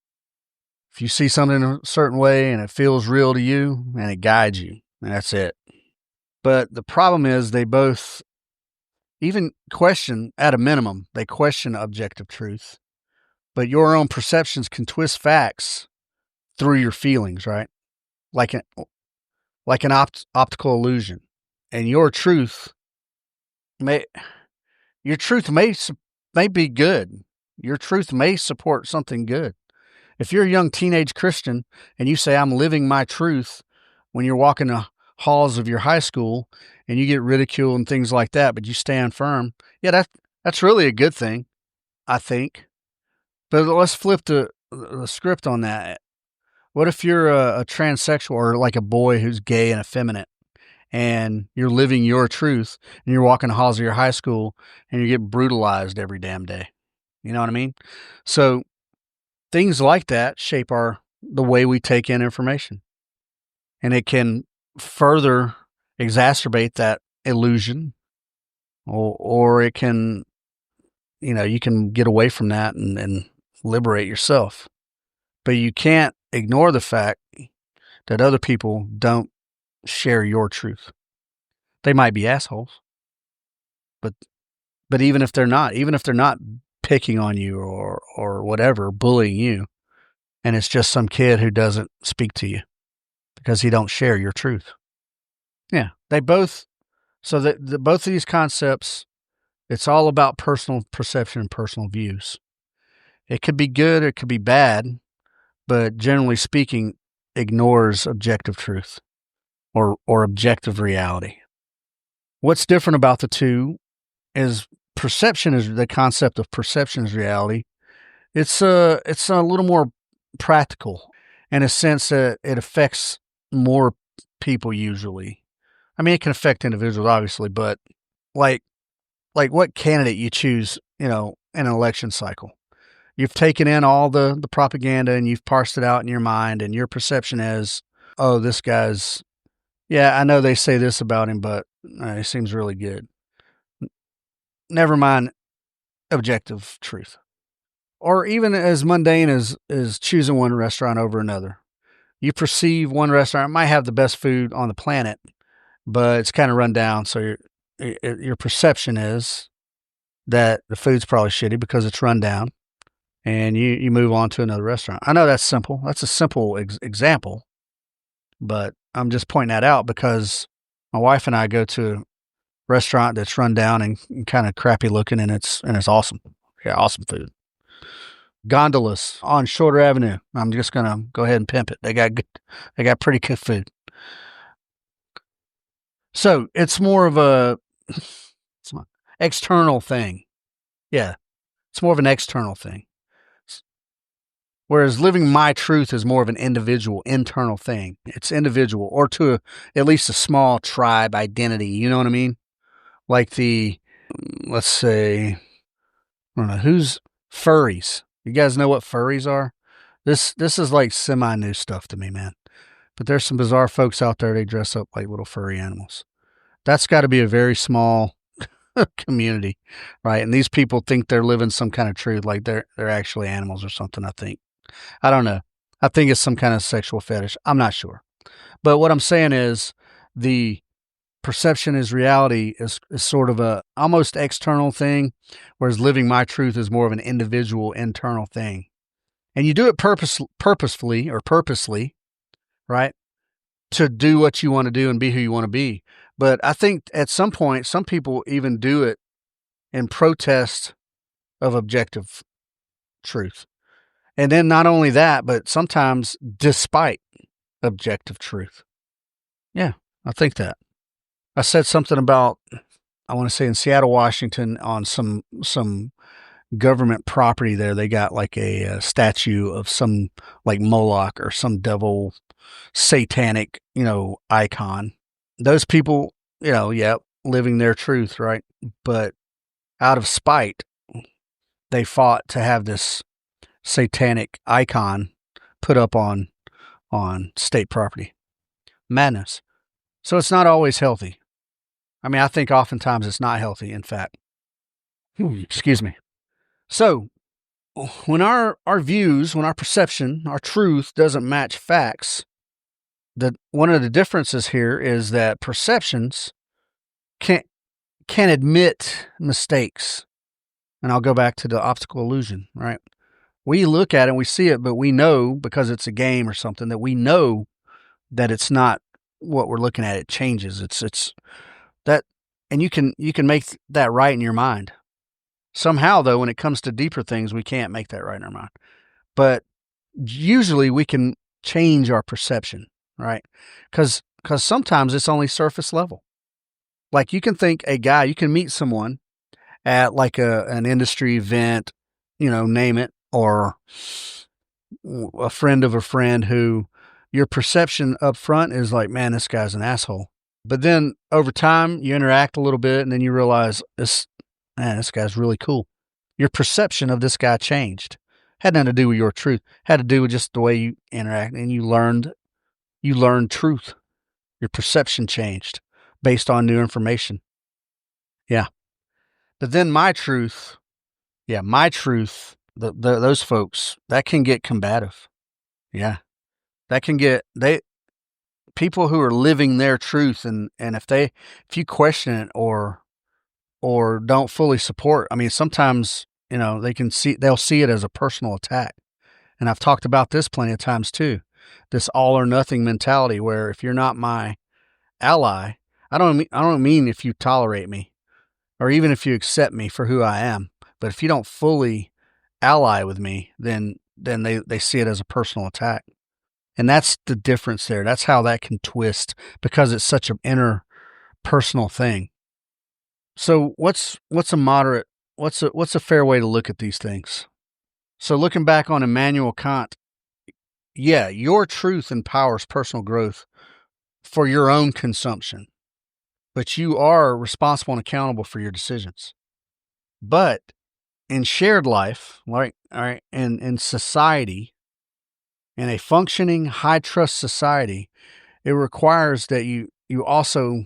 If you see something a certain way and it feels real to you, and it guides you, and that's it. But the problem is they both even question, at a minimum, they question objective truth. But your own perceptions can twist facts through your feelings, right? Like an optical illusion. And your truth may be good. Your truth may support something good. If you're a young teenage Christian and you say, I'm living my truth, when you're walking the halls of your high school and you get ridiculed and things like that, but you stand firm, yeah, that's really a good thing, I think. But let's flip the script on that. What if you're a transsexual, or like a boy who's gay and effeminate, and you're living your truth, and you're walking the halls of your high school and you get brutalized every damn day? You know what I mean? So things like that shape the way we take in information, and it can further exacerbate that illusion, or it can, you can get away from that and liberate yourself. But you can't ignore the fact that other people don't share your truth. They might be assholes, but even if they're not picking on you or whatever, bullying you, and it's just some kid who doesn't speak to you because he don't share your truth. Yeah, they both. So both of these concepts, it's all about personal perception and personal views. It could be good, it could be bad, but generally speaking, ignores objective truth or objective reality. What's different about the two is perception is the concept of perception as reality. It's a little more practical in a sense that it affects more people usually. I mean, it can affect individuals, obviously, but like what candidate you choose, in an election cycle. You've taken in all the propaganda and you've parsed it out in your mind, and your perception is, oh, this guy's, yeah, I know they say this about him, but he seems really good. Never mind objective truth. Or even as mundane as choosing one restaurant over another. You perceive one restaurant might have the best food on the planet, but it's kind of run down. So your perception is that the food's probably shitty because it's run down, and you move on to another restaurant. I know that's simple. That's a simple example, but I'm just pointing that out because my wife and I go to a restaurant that's run down and kind of crappy looking, and it's awesome. Yeah, awesome food. Gondolas on Shorter Avenue. I'm just gonna go ahead and pimp it. They got pretty good food. So it's more of it's an external thing. Yeah, it's more of an external thing. Whereas living my truth is more of an individual, internal thing. It's individual, or to at least a small tribe identity. You know what I mean? Like let's say, I don't know, who's furries? You guys know what furries are? This is like semi-new stuff to me, man. But there's some bizarre folks out there, they dress up like little furry animals. That's got to be a very small community, right? And these people think they're living some kind of truth, like they're actually animals or something, I think. I don't know. I think it's some kind of sexual fetish. I'm not sure. But what I'm saying is the perception is reality is sort of a almost external thing, whereas living my truth is more of an individual, internal thing. And you do it purposefully, right? To do what you want to do and be who you want to be. But I think at some point, some people even do it in protest of objective truth. And then not only that, but sometimes despite objective truth. Yeah, I think that. I said something about, I want to say in Seattle, Washington, on some government property there, they got like a statue of some like Moloch or some devil satanic, icon. Those people, living their truth, right? But out of spite, they fought to have this satanic icon put up on state property. Madness. So it's not always healthy. I mean, I think oftentimes it's not healthy, in fact. Excuse me. So when our views, when our perception, our truth doesn't match facts, one of the differences here is that perceptions can admit mistakes. And I'll go back to the optical illusion, right? We look at it and we see it, but we know, because it's a game or something, that we know that it's not what we're looking at. It changes. It's that, and you can make that right in your mind. Somehow, though, when it comes to deeper things, we can't make that right in our mind. But usually we can change our perception, right? Because sometimes it's only surface level. Like you can meet someone at like an industry event, name it, or a friend of a friend who your perception up front is like, man, this guy's an asshole. But then over time you interact a little bit and then you realize this guy's really cool. Your perception of this guy changed. Had nothing to do with your truth. Had to do with just the way you interact, and you learned truth. Your perception changed based on new information. Yeah. But then my truth, those folks, that can get combative. Yeah. That can get, people who are living their truth, and if you question it or don't fully support, I mean, sometimes, they'll see it as a personal attack. And I've talked about this plenty of times too. This all or nothing mentality where if you're not my ally, I don't mean if you tolerate me or even if you accept me for who I am, but if you don't fully ally with me, then they see it as a personal attack. And that's the difference there. That's how that can twist, because it's such an inner personal thing. So what's a fair way to look at these things? So looking back on Immanuel Kant, yeah, your truth empowers personal growth for your own consumption, but you are responsible and accountable for your decisions. But in shared life, right, all right, in society, in a functioning high trust society, it requires that you also,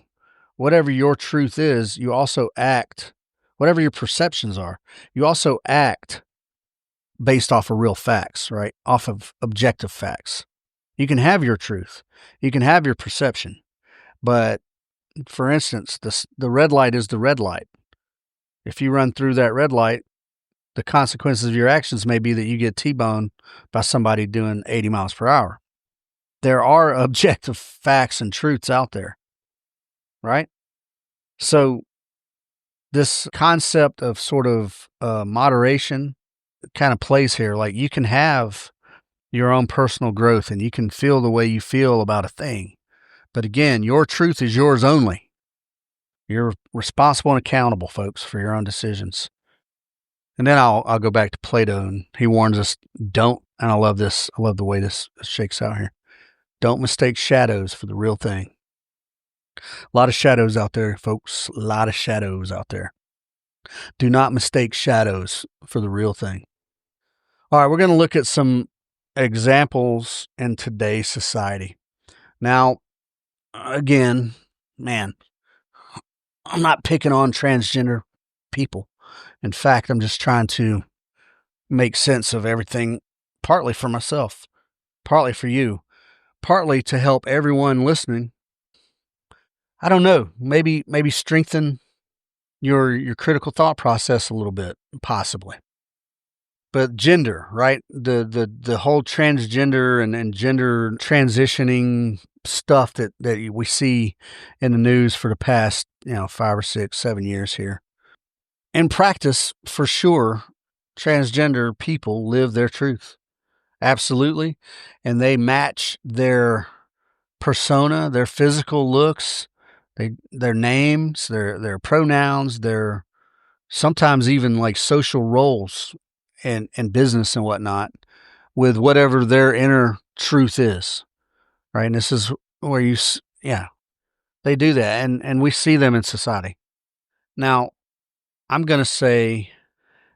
whatever your truth is, you also act, whatever your perceptions are, you also act based off of real facts, right? Off of objective facts. You can have your truth. You can have your perception. But for instance, the red light is the red light. If you run through that red light, the consequences of your actions may be that you get T-boned by somebody doing 80 miles per hour. There are objective facts and truths out there, right? So this concept of sort of moderation kind of plays here. Like you can have your own personal growth and you can feel the way you feel about a thing. But again, your truth is yours only. You're responsible and accountable, folks, for your own decisions. And then I'll go back to Plato, and he warns us, don't, and I love this, I love the way this shakes out here. Don't mistake shadows for the real thing. A lot of shadows out there, folks, a lot of shadows out there. Do not mistake shadows for the real thing. All right, we're going to look at some examples in today's society. Now, again, man, I'm not picking on transgender people. In fact, I'm just trying to make sense of everything, partly for myself, partly for you, partly to help everyone listening. I don't know, maybe strengthen your critical thought process a little bit, possibly. But gender, right? The whole transgender and gender transitioning stuff that we see in the news for the past, 5 or 6, 7 years here. In practice, for sure, transgender people live their truth. Absolutely. And they match their persona, their physical looks, their names, their pronouns, their sometimes even like social roles and business and whatnot with whatever their inner truth is. right? And this is where they do that, and we see them in society. Now, I'm going to say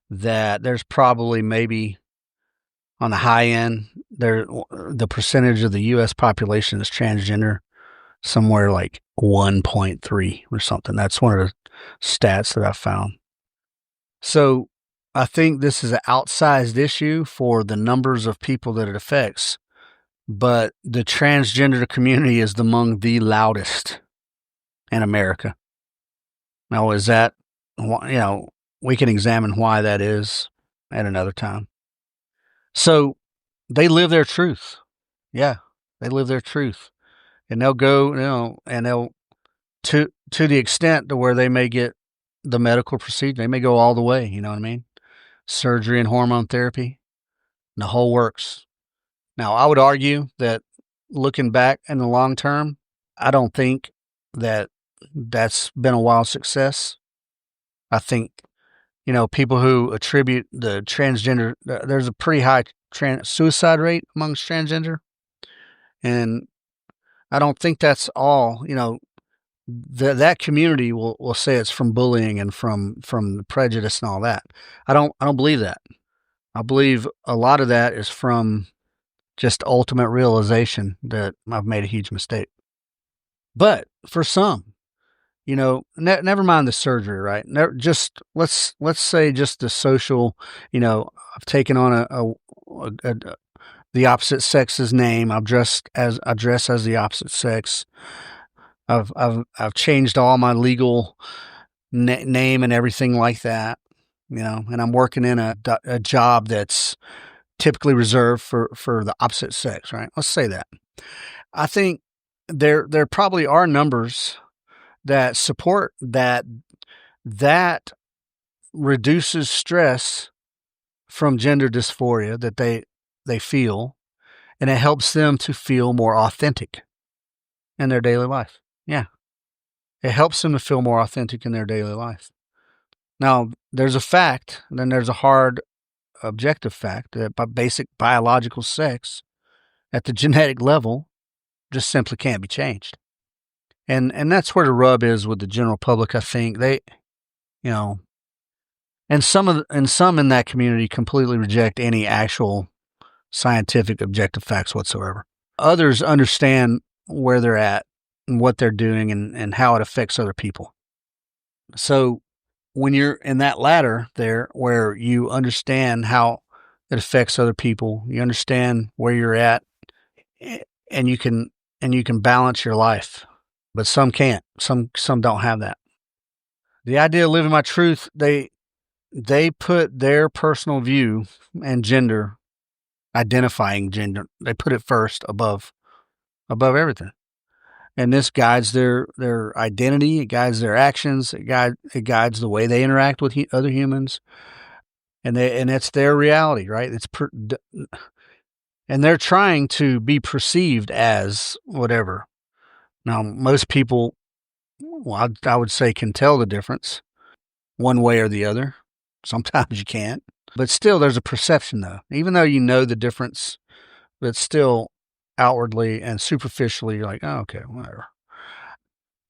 that there's probably maybe on the high end, the percentage of the U.S. population is transgender, somewhere like 1.3 or something. That's one of the stats that I found. So I think this is an outsized issue for the numbers of people that it affects, but the transgender community is among the loudest in America. Now, is that, we can examine why that is at another time. So they live their truth. Yeah, they live their truth. And they'll go, and they'll, to the extent to where they may get the medical procedure, they may go all the way, you know what I mean? Surgery and hormone therapy, the whole works. Now, I would argue that looking back in the long term, I don't think that that's been a wild success. I think, people who attribute the transgender, there's a pretty high suicide rate amongst transgender. And I don't think that's all, that community will say it's from bullying and from the prejudice and all that. I don't believe that. I believe a lot of that is from just ultimate realization that I've made a huge mistake. But for some, never mind the surgery, right? Just let's say just the social, I've taken on the opposite sex's name. I dress as the opposite sex. I've changed all my legal name and everything like that, and I'm working in a job that's typically reserved for the opposite sex, right? Let's say that. I think there probably are numbers that support that reduces stress from gender dysphoria that they feel, and it helps them to feel more authentic in their daily life. Yeah. It helps them to feel more authentic in their daily life. Now, there's a fact, and then there's a hard objective fact that by basic biological sex at the genetic level just simply can't be changed. And that's where the rub is with the general public. I think they, and some in that community completely reject any actual scientific objective facts whatsoever. Others understand where they're at and what they're doing and how it affects other people. So when you're in that ladder there where you understand how it affects other people, you understand where you're at, and you can balance your life. But some can't. Some don't have that. The idea of living my truth, they put their personal view and gender, identifying gender, they put it first above everything. And this guides their identity, it guides their actions, it guides the way they interact with other humans. And it's their reality, right? And they're trying to be perceived as whatever. Now, most people, I would say, can tell the difference one way or the other. Sometimes you can't. But still, there's a perception, though. Even though you know the difference, but still outwardly and superficially, you're like, oh, okay, whatever.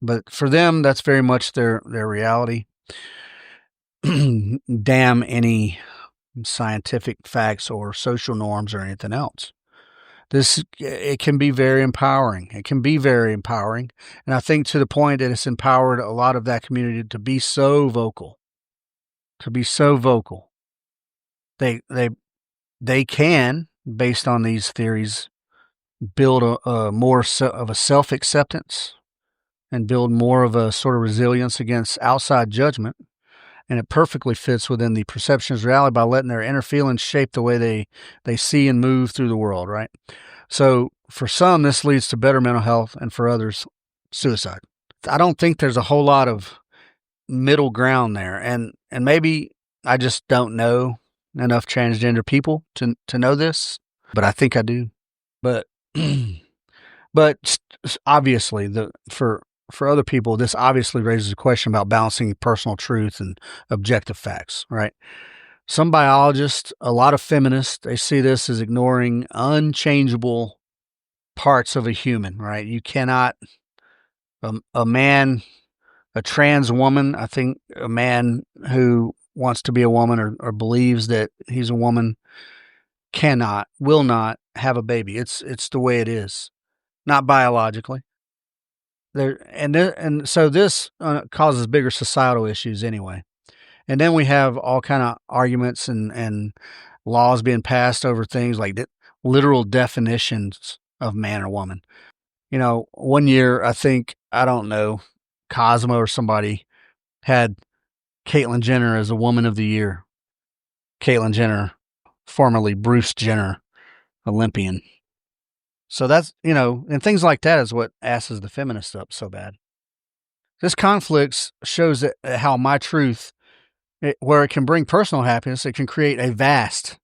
But for them, that's very much their reality. Damn any scientific facts or social norms or anything else. It can be very empowering. It can be very empowering. And I think to the point that it's empowered a lot of that community to be so vocal. They can, based on these theories, build a more of a self-acceptance and build more of a sort of resilience against outside judgment. And it perfectly fits within the perception as reality by letting their inner feelings shape the way they see and move through the world, right? So for some, this leads to better mental health, and for others, suicide. I don't think there's a whole lot of middle ground there. And maybe I just don't know enough transgender people to know this, but I think I do. But obviously, for other people, this obviously raises a question about balancing personal truth and objective facts, right? Some biologists, a lot of feminists, they see this as ignoring unchangeable parts of a human, right? You cannot, a man, a trans woman, I think a man who wants to be a woman or believes that he's a woman will not have a baby. It's the way it is, not biologically. And so this causes bigger societal issues anyway. And then we have all kind of arguments and laws being passed over things like literal definitions of man or woman. One year, I don't know, Cosmo or somebody had Caitlyn Jenner as a Woman of the Year. Caitlyn Jenner, formerly Bruce Jenner, Olympian. So that's, and things like that is what asses the feminists up so bad. This conflict shows that how my truth, where it can bring personal happiness, it can create a vast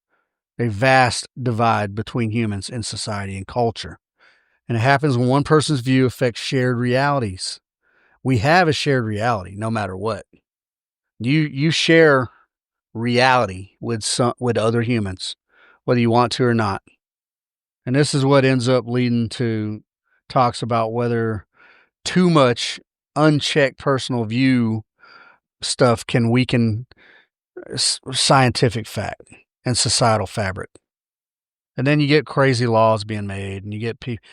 divide between humans in society and culture. And it happens when one person's view affects shared realities. We have a shared reality no matter what. You share reality with other humans, whether you want to or not. And this is what ends up leading to talks about whether too much unchecked personal view stuff can weaken scientific fact and societal fabric. And then you get crazy laws being made, and you get people,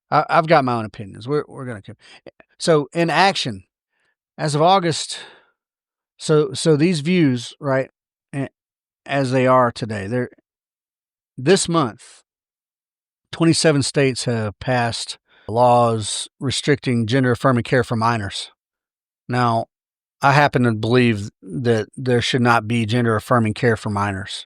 I've got my own opinions. We're going to. So in action, as of August, so these views, right, as they are today, this month, 27 states have passed laws restricting gender-affirming care for minors. Now, I happen to believe that there should not be gender-affirming care for minors.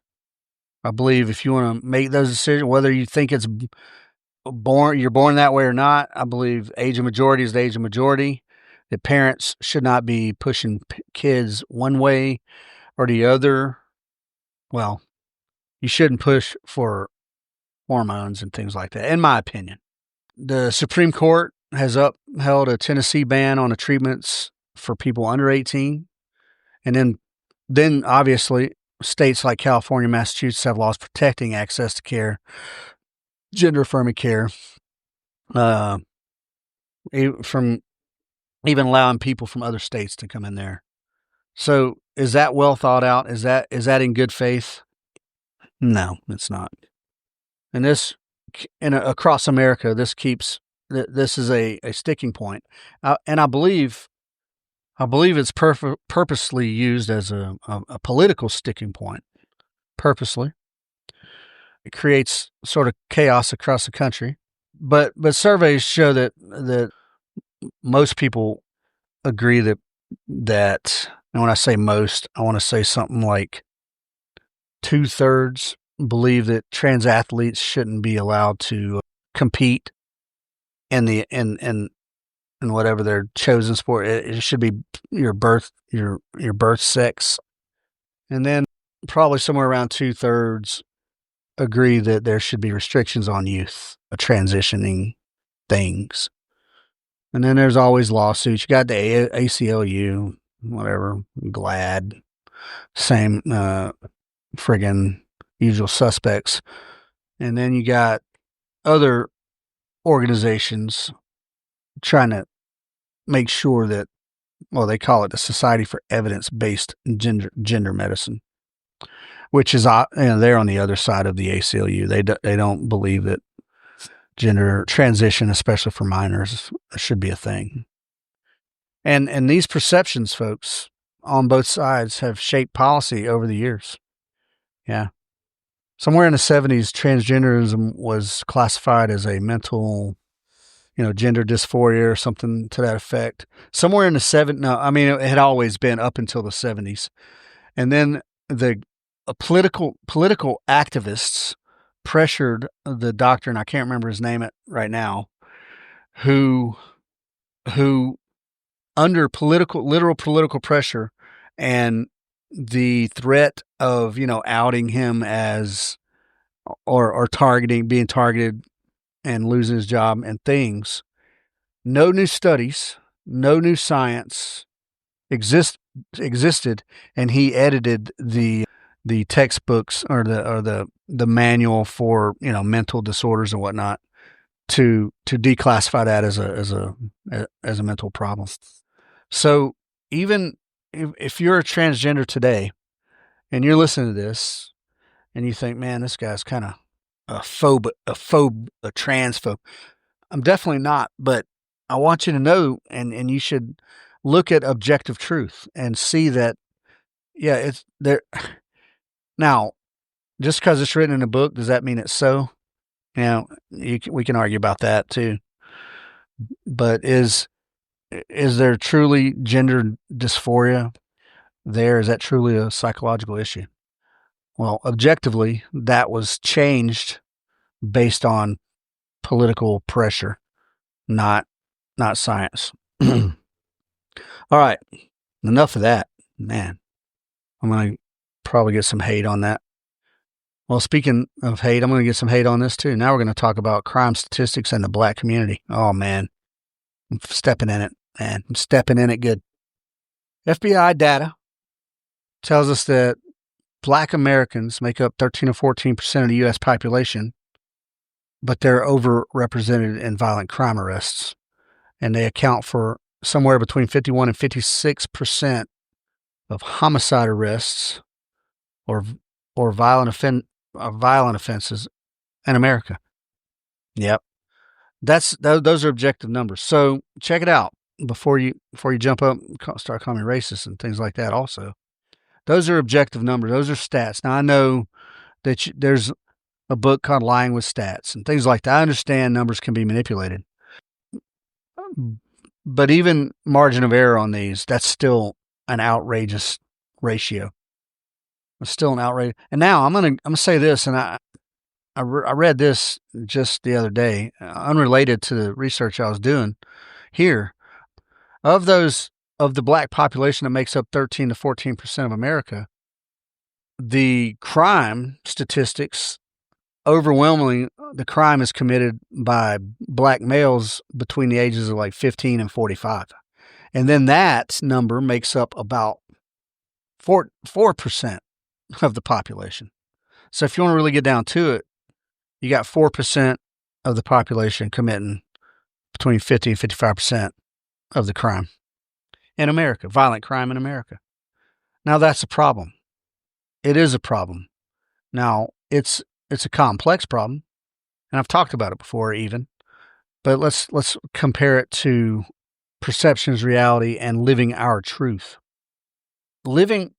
I believe if you want to make those decisions, whether you think you're born that way or not, I believe age of majority is the age of majority. That parents should not be pushing kids one way or the other. Well, you shouldn't push for hormones and things like that, in my opinion. The Supreme Court has upheld a Tennessee ban on the treatments for people under 18. And then obviously, states like California, Massachusetts have laws protecting access to care, gender-affirming care, from even allowing people from other states to come in there. So is that well thought out? Is that in good faith? No, it's not. And across America, this is a sticking point. And I believe it's purposely used as a political sticking point. Purposely. It creates sort of chaos across the country. But surveys show that most people agree that, and when I say most, I want to say something like 2/3 believe that trans athletes shouldn't be allowed to compete in whatever their chosen sport. It should be your birth sex. And then probably somewhere around 2/3 agree that there should be restrictions on youth transitioning things. And then there's always lawsuits. You got the ACLU, whatever, GLAAD, same friggin' usual suspects. And then you got other organizations trying to make sure that, well, they call it the Society for Evidence-Based Gender Medicine, which is, they're on the other side of the ACLU. They don't believe that gender transition, especially for minors, should be a thing. And these perceptions, folks, on both sides have shaped policy over the years. Yeah. Somewhere in the 70s, transgenderism was classified as a mental, gender dysphoria or something to that effect. Somewhere in the 70s, no, I mean, it had always been up until the 70s. And then the political activists pressured the doctor, and I can't remember his name right now, who under literal political pressure and the threat of, outing him as or being targeted and losing his job and things. No new studies, no new science existed, and he edited the textbooks or the manual for, mental disorders and whatnot. to declassify that as a mental problem. So even if you're a transgender today and you're listening to this and you think, man, this guy's kind of a transphobe. I'm definitely not, but I want you to know, and you should look at objective truth and see that, yeah, it's there. Now, just because it's written in a book, does that mean it's so? We can argue about that too. But is there truly gender dysphoria there? Is that truly a psychological issue? Well, objectively, that was changed based on political pressure, not science. All right, enough of that. Man, I'm going to probably get some hate on that. Well, speaking of hate, I'm going to get some hate on this too. Now we're going to talk about crime statistics in the black community. Oh, man. I'm stepping in it, man. I'm stepping in it good. FBI data tells us that black Americans make up 13 or 14% of the U.S. population, but they're overrepresented in violent crime arrests. And they account for somewhere between 51 and 56% of homicide arrests or violent offenses in America. Yep. Those are objective numbers. So check it out before you jump up and start calling me racist and things like that. Also, those are objective numbers. Those are stats. Now I know that there's a book called Lying with Stats and things like that. I understand numbers can be manipulated, but even margin of error on these, that's still an outrageous ratio. It's still an outrage. And now I'm gonna say this, and I read this just the other day, unrelated to the research I was doing here. Of the black population that makes up 13 to 14% of America, the crime statistics, overwhelmingly, the crime is committed by black males between the ages of like 15 and 45. And then that number makes up about 4% of the population. So if you want to really get down to it, you got 4% of the population committing between 50 and 55% of the crime in America, violent crime in America. Now that's a problem. It is a problem. Now it's a complex problem, and I've talked about it before even, but let's compare it to perceptions, reality, and living our truth. Living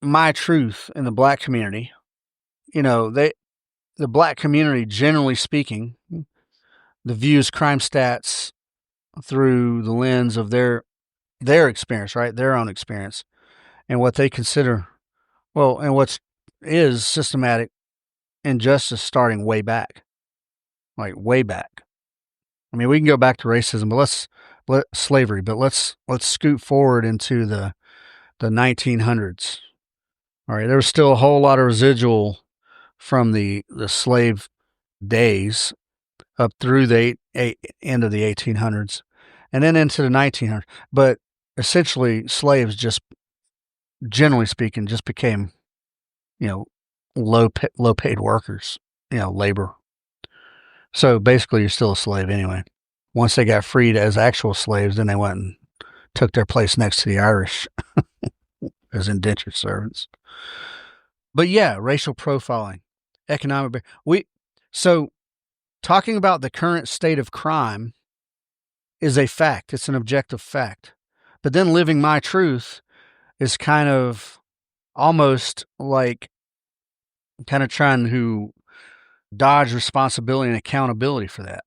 my truth in the black community, the black community, generally speaking, the views crime stats through the lens of their experience, right? Their own experience and what they consider, and what is systematic injustice starting way back, like way back. I mean, we can go back to racism, but slavery, but let's scoot forward into the 1900s. All right. There was still a whole lot of residual from the slave days up through the end of the 1800s and then into the 1900s. But essentially slaves just, generally speaking, just became, low paid workers, labor. So basically you're still a slave anyway. Once they got freed as actual slaves, then they went and took their place next to the Irish as indentured servants. But yeah, racial profiling, economic. So talking about the current state of crime is a fact. It's an objective fact. But then living my truth is kind of almost like kind of trying to dodge responsibility and accountability for that.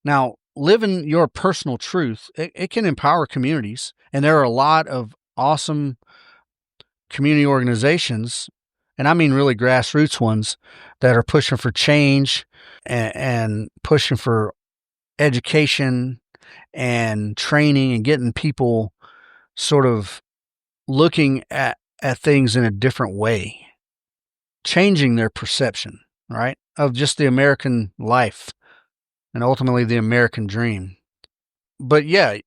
Now, living your personal truth, it can empower communities. And there are a lot of awesome community organizations, and I mean really grassroots ones, that are pushing for change and pushing for education and training and getting people sort of looking at things in a different way, changing their perception, right, of just the American life and ultimately the American dream. But yeah,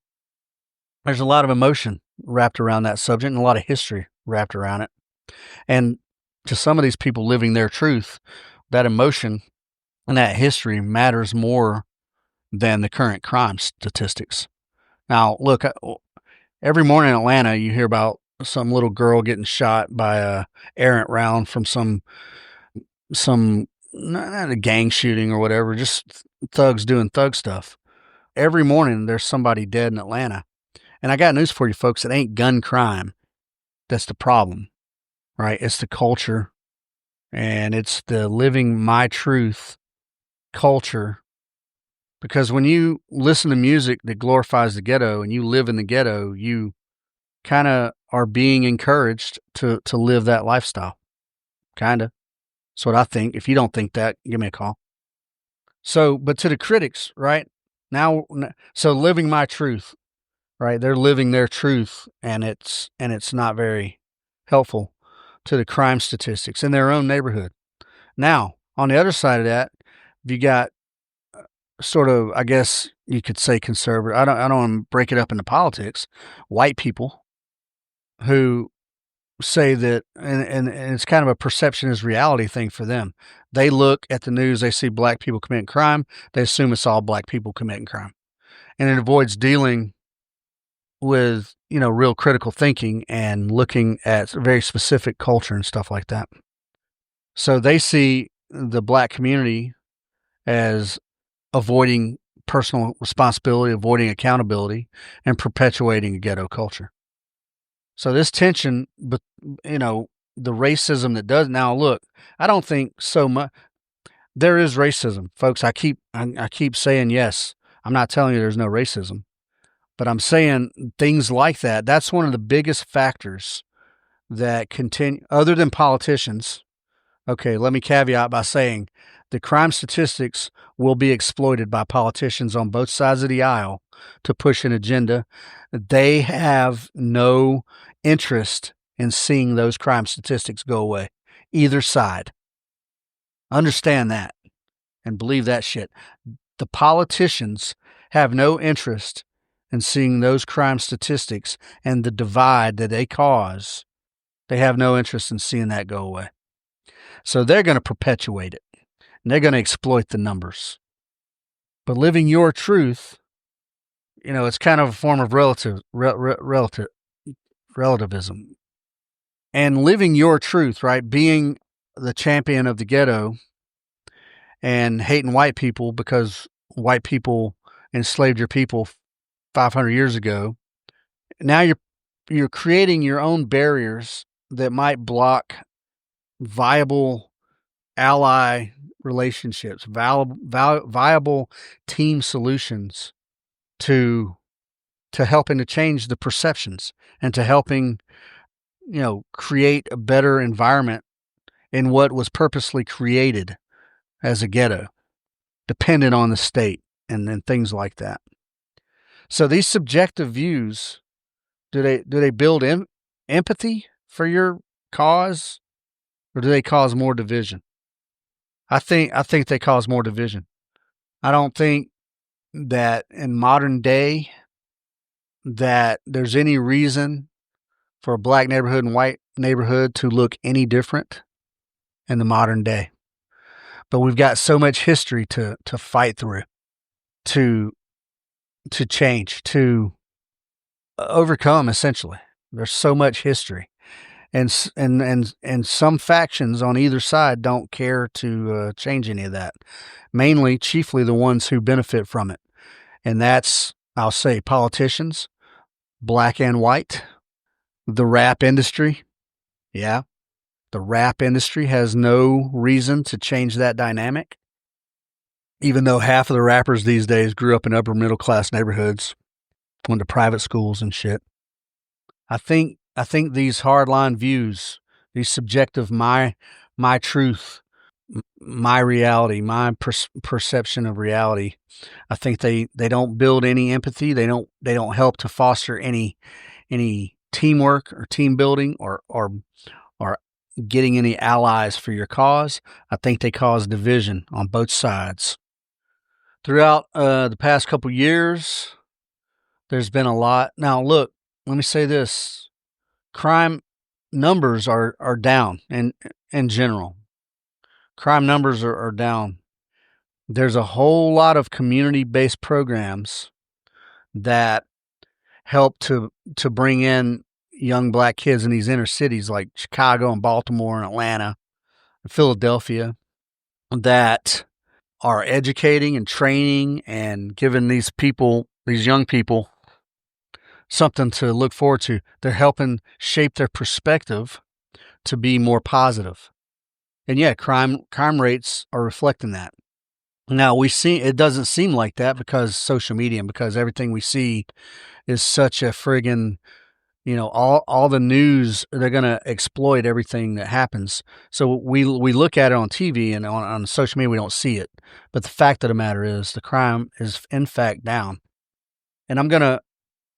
there's a lot of emotion wrapped around that subject and a lot of history wrapped around it. And to some of these people living their truth, that emotion and that history matters more than the current crime statistics. Now, look, every morning in Atlanta, you hear about some little girl getting shot by a errant round from some not a gang shooting or whatever, just thugs doing thug stuff. Every morning there's somebody dead in Atlanta. And I got news for you folks, it ain't gun crime that's the problem, right? It's the culture, and it's the living my truth culture. Because when you listen to music that glorifies the ghetto and you live in the ghetto, you kind of are being encouraged to live that lifestyle. Kind of. That's what I think. If you don't think that, give me a call. So, but to the critics, right? Now, so living my truth, right? They're living their truth, and it's not very helpful to the crime statistics in their own neighborhood. Now, on the other side of that, you got sort of, I guess you could say conservative. I don't want to break it up into politics. White people who say that, and it's kind of a perception is reality thing for them. They look at the news, they see black people committing crime, they assume it's all black people committing crime. And it avoids dealing with, real critical thinking and looking at very specific culture and stuff like that. So they see the black community as avoiding personal responsibility, avoiding accountability, and perpetuating a ghetto culture. So this tension, but the racism that does now. Look, I don't think so much. There is racism, folks. I keep saying yes. I'm not telling you there's no racism, but I'm saying things like that. That's one of the biggest factors that continue, other than politicians. Okay, let me caveat by saying the crime statistics will be exploited by politicians on both sides of the aisle to push an agenda. They have no interest in seeing those crime statistics go away, either side. Understand that and believe that shit. The politicians have no interest in seeing those crime statistics and the divide that they cause. They have no interest in seeing that go away. So they're going to perpetuate it, and they're going to exploit the numbers. But living your truth, it's kind of a form of relativism. And living your truth, right? Being the champion of the ghetto and hating white people because white people enslaved your people 500 years ago. Now you're creating your own barriers that might block viable ally relationships, viable team solutions to helping to change the perceptions and to helping, create a better environment in what was purposely created as a ghetto, dependent on the state and things like that. So these subjective views, do they build empathy for your cause, or do they cause more division? I think they cause more division. I don't think that in modern day that there's any reason for a black neighborhood and white neighborhood to look any different in the modern day. But we've got so much history to fight through, to change, to overcome. Essentially, there's so much history, and some factions on either side don't care to change any of that. Chiefly the ones who benefit from it, and that's, I'll say, politicians, black and white, the rap industry. Yeah. The rap industry has no reason to change that dynamic, even though half of the rappers these days grew up in upper middle class neighborhoods, went to private schools and shit. I think these hardline views, these subjective my truth, my reality, my perception of reality, I think they don't build any empathy. They don't help to foster any teamwork or team building or getting any allies for your cause. I think they cause division on both sides. Throughout the past couple years, there's been a lot. Now, look, let me say this. Crime numbers are down in general. Crime numbers are down. there's a whole lot of community-based programs that help to bring in young black kids in these inner cities like Chicago and Baltimore and Atlanta and Philadelphia that are educating and training and giving these young people, something to look forward to. They're helping shape their perspective to be more positive. And yeah, crime rates are reflecting that. Now it doesn't seem like that because social media and because everything we see is such a friggin', all the news, they're going to exploit everything that happens. So we look at it on TV and on social media, we don't see it. But the fact of the matter is the crime is in fact down. And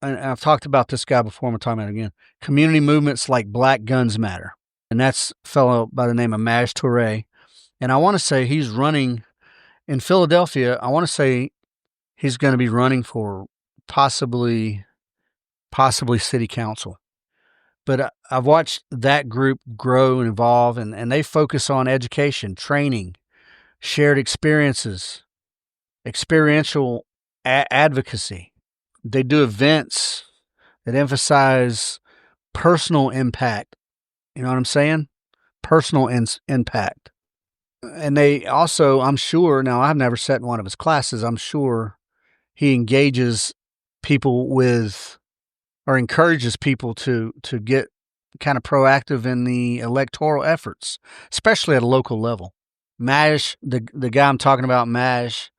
I've talked about this guy before, I'm going to talk about it again. Community movements like Black Guns Matter. And that's a fellow by the name of Maj Touré. And I want to say he's running in Philadelphia. I want to say he's going to be running for possibly city council. But I've watched that group grow and evolve, and they focus on education, training, shared experiences, experiential advocacy. They do events that emphasize personal impact. You know what I'm saying? Personal impact. And they also, I'm sure, now I've never sat in one of his classes, I'm sure he engages people with, or encourages people to get kind of proactive in the electoral efforts, especially at a local level. Maj, the guy I'm talking about, Maj,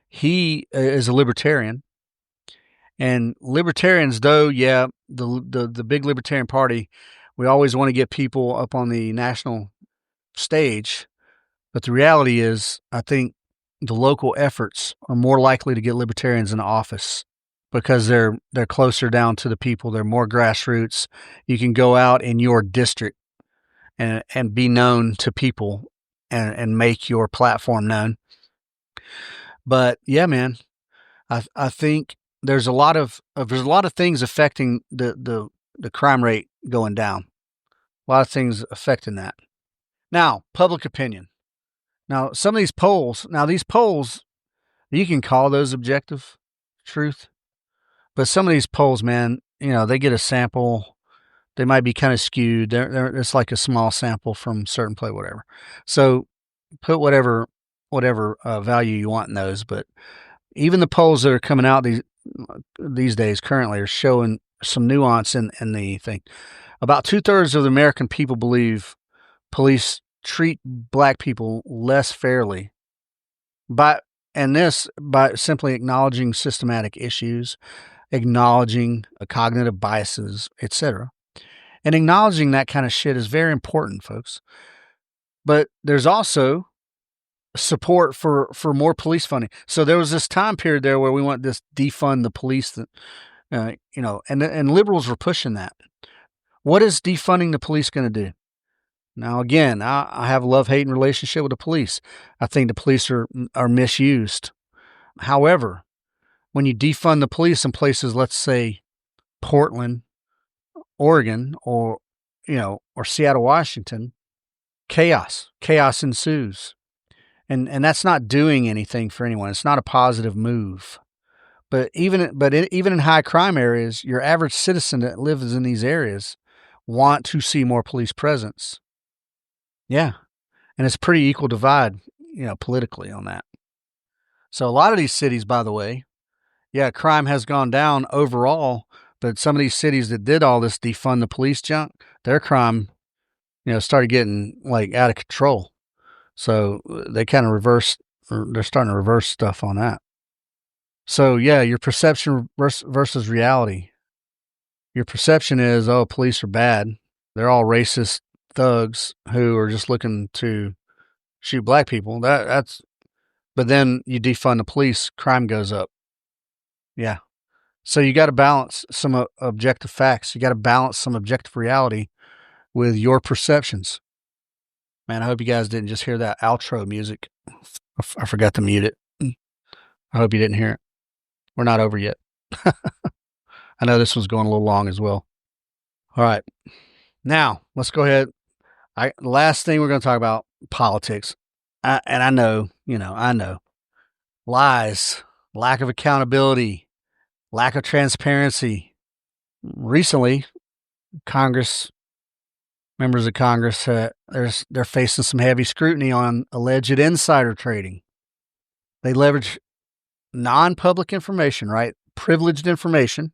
he is a libertarian. And libertarians, though, yeah, the big Libertarian Party, we always want to get people up on the national stage. But the reality is, I think the local efforts are more likely to get libertarians in office because they're closer down to the people. They're more grassroots. You can go out in your district and be known to people and make your platform known. But yeah, man, I think there's a lot of things affecting the crime rate going down. A lot of things affecting that. Now, public opinion. Now, some of these polls, you can call those objective truth, but some of these polls, man, they get a sample. They might be kind of skewed. It's like a small sample from certain play, whatever. So put whatever value you want in those. But even the polls that are coming out these days currently are showing some nuance in the thing. About 2/3 of the American people believe police treat black people less fairly by simply acknowledging systematic issues, acknowledging cognitive biases, etc. And acknowledging that kind of shit is very important, folks. But there's also support for more police funding. So there was this time period there where we want this defund the police, and liberals were pushing that. What is defunding the police going to do? Now, again, I have a love-hate relationship with the police. I think the police are misused. However, when you defund the police in places, let's say Portland, Oregon, or Seattle, Washington, chaos ensues. And that's not doing anything for anyone. It's not a positive move. But even in high crime areas, your average citizen that lives in these areas want to see more police presence. Yeah. And it's pretty equal divide, politically on that. So a lot of these cities, by the way, yeah, crime has gone down overall, but some of these cities that did all this defund the police junk, their crime, started getting like out of control. So they kind of they're starting to reverse stuff on that. So yeah, your perception versus reality. Your perception is, oh, police are bad. They're all racist thugs who are just looking to shoot black people. But then you defund the police, crime goes up. Yeah. So you got to balance some objective facts. You got to balance some objective reality with your perceptions. Man, I hope you guys didn't just hear that outro music. I forgot to mute it. I hope you didn't hear it. We're not over yet. I know this one's going a little long as well. All right. Now, let's go ahead. The last thing we're going to talk about, politics. I know. lies, lack of accountability, lack of transparency. Recently, members of Congress, they're facing some heavy scrutiny on alleged insider trading. They leverage non-public information, right? Privileged information,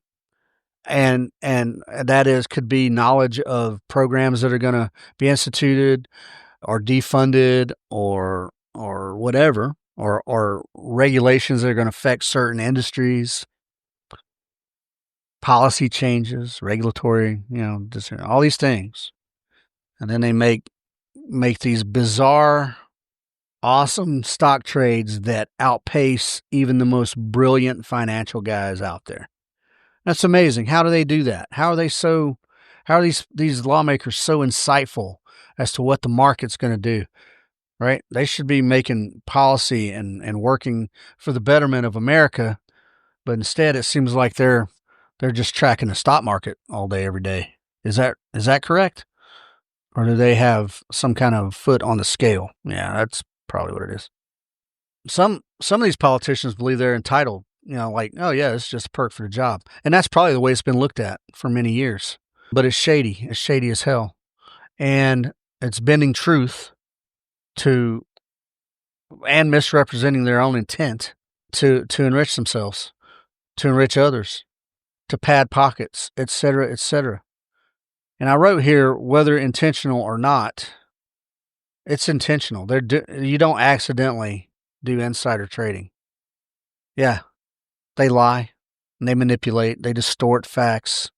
and that could be knowledge of programs that are going to be instituted or defunded or whatever, or regulations that are going to affect certain industries, policy changes, regulatory, just all these things. And then they make these bizarre, awesome stock trades that outpace even the most brilliant financial guys out there. That's amazing. How do they do that? How are these lawmakers so insightful as to what the market's going to do? Right? They should be making policy and working for the betterment of America, but instead it seems like they're just tracking the stock market all day, every day. Is that correct? Or do they have some kind of foot on the scale? Yeah, that's probably what it is. Some of these politicians believe they're entitled, like, oh yeah, it's just a perk for the job. And that's probably the way it's been looked at for many years. But it's shady. It's shady as hell. And it's bending truth to and misrepresenting their own intent to enrich themselves, to enrich others, to pad pockets, etc., etc. And I wrote here, whether intentional or not, it's intentional. You don't accidentally do insider trading. Yeah, they lie, and they manipulate, they distort facts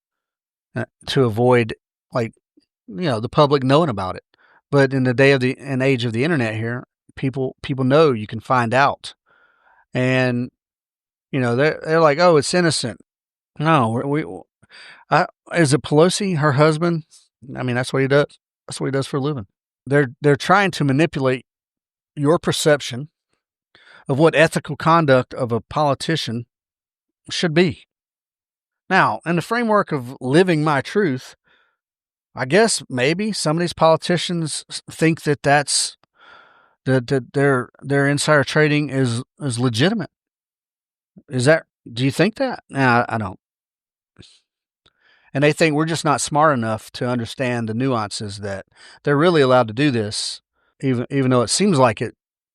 to avoid, the public knowing about it. But in the age of the internet here, people know you can find out, and they're like, oh, it's innocent. No, is it Pelosi, her husband? I mean, that's what he does. That's what he does for a living. They're trying to manipulate your perception of what ethical conduct of a politician should be. Now, in the framework of living my truth, I guess maybe some of these politicians think that their insider trading is legitimate. Do you think that? Nah, I don't. And they think we're just not smart enough to understand the nuances that they're really allowed to do this, even though it seems like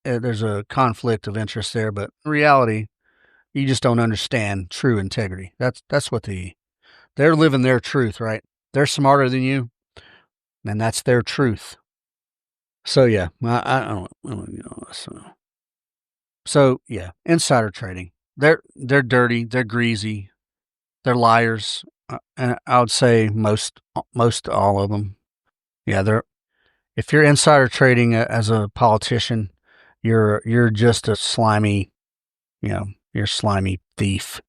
there's a conflict of interest there. But in reality, you just don't understand true integrity. That's what they're living their truth, right? They're smarter than you, and that's their truth. So yeah, I don't. So yeah, insider trading. They're dirty. They're greasy. They're liars. And I would say most all of them. Yeah, if you're insider trading as a politician, you're just a slimy, you're a slimy thief.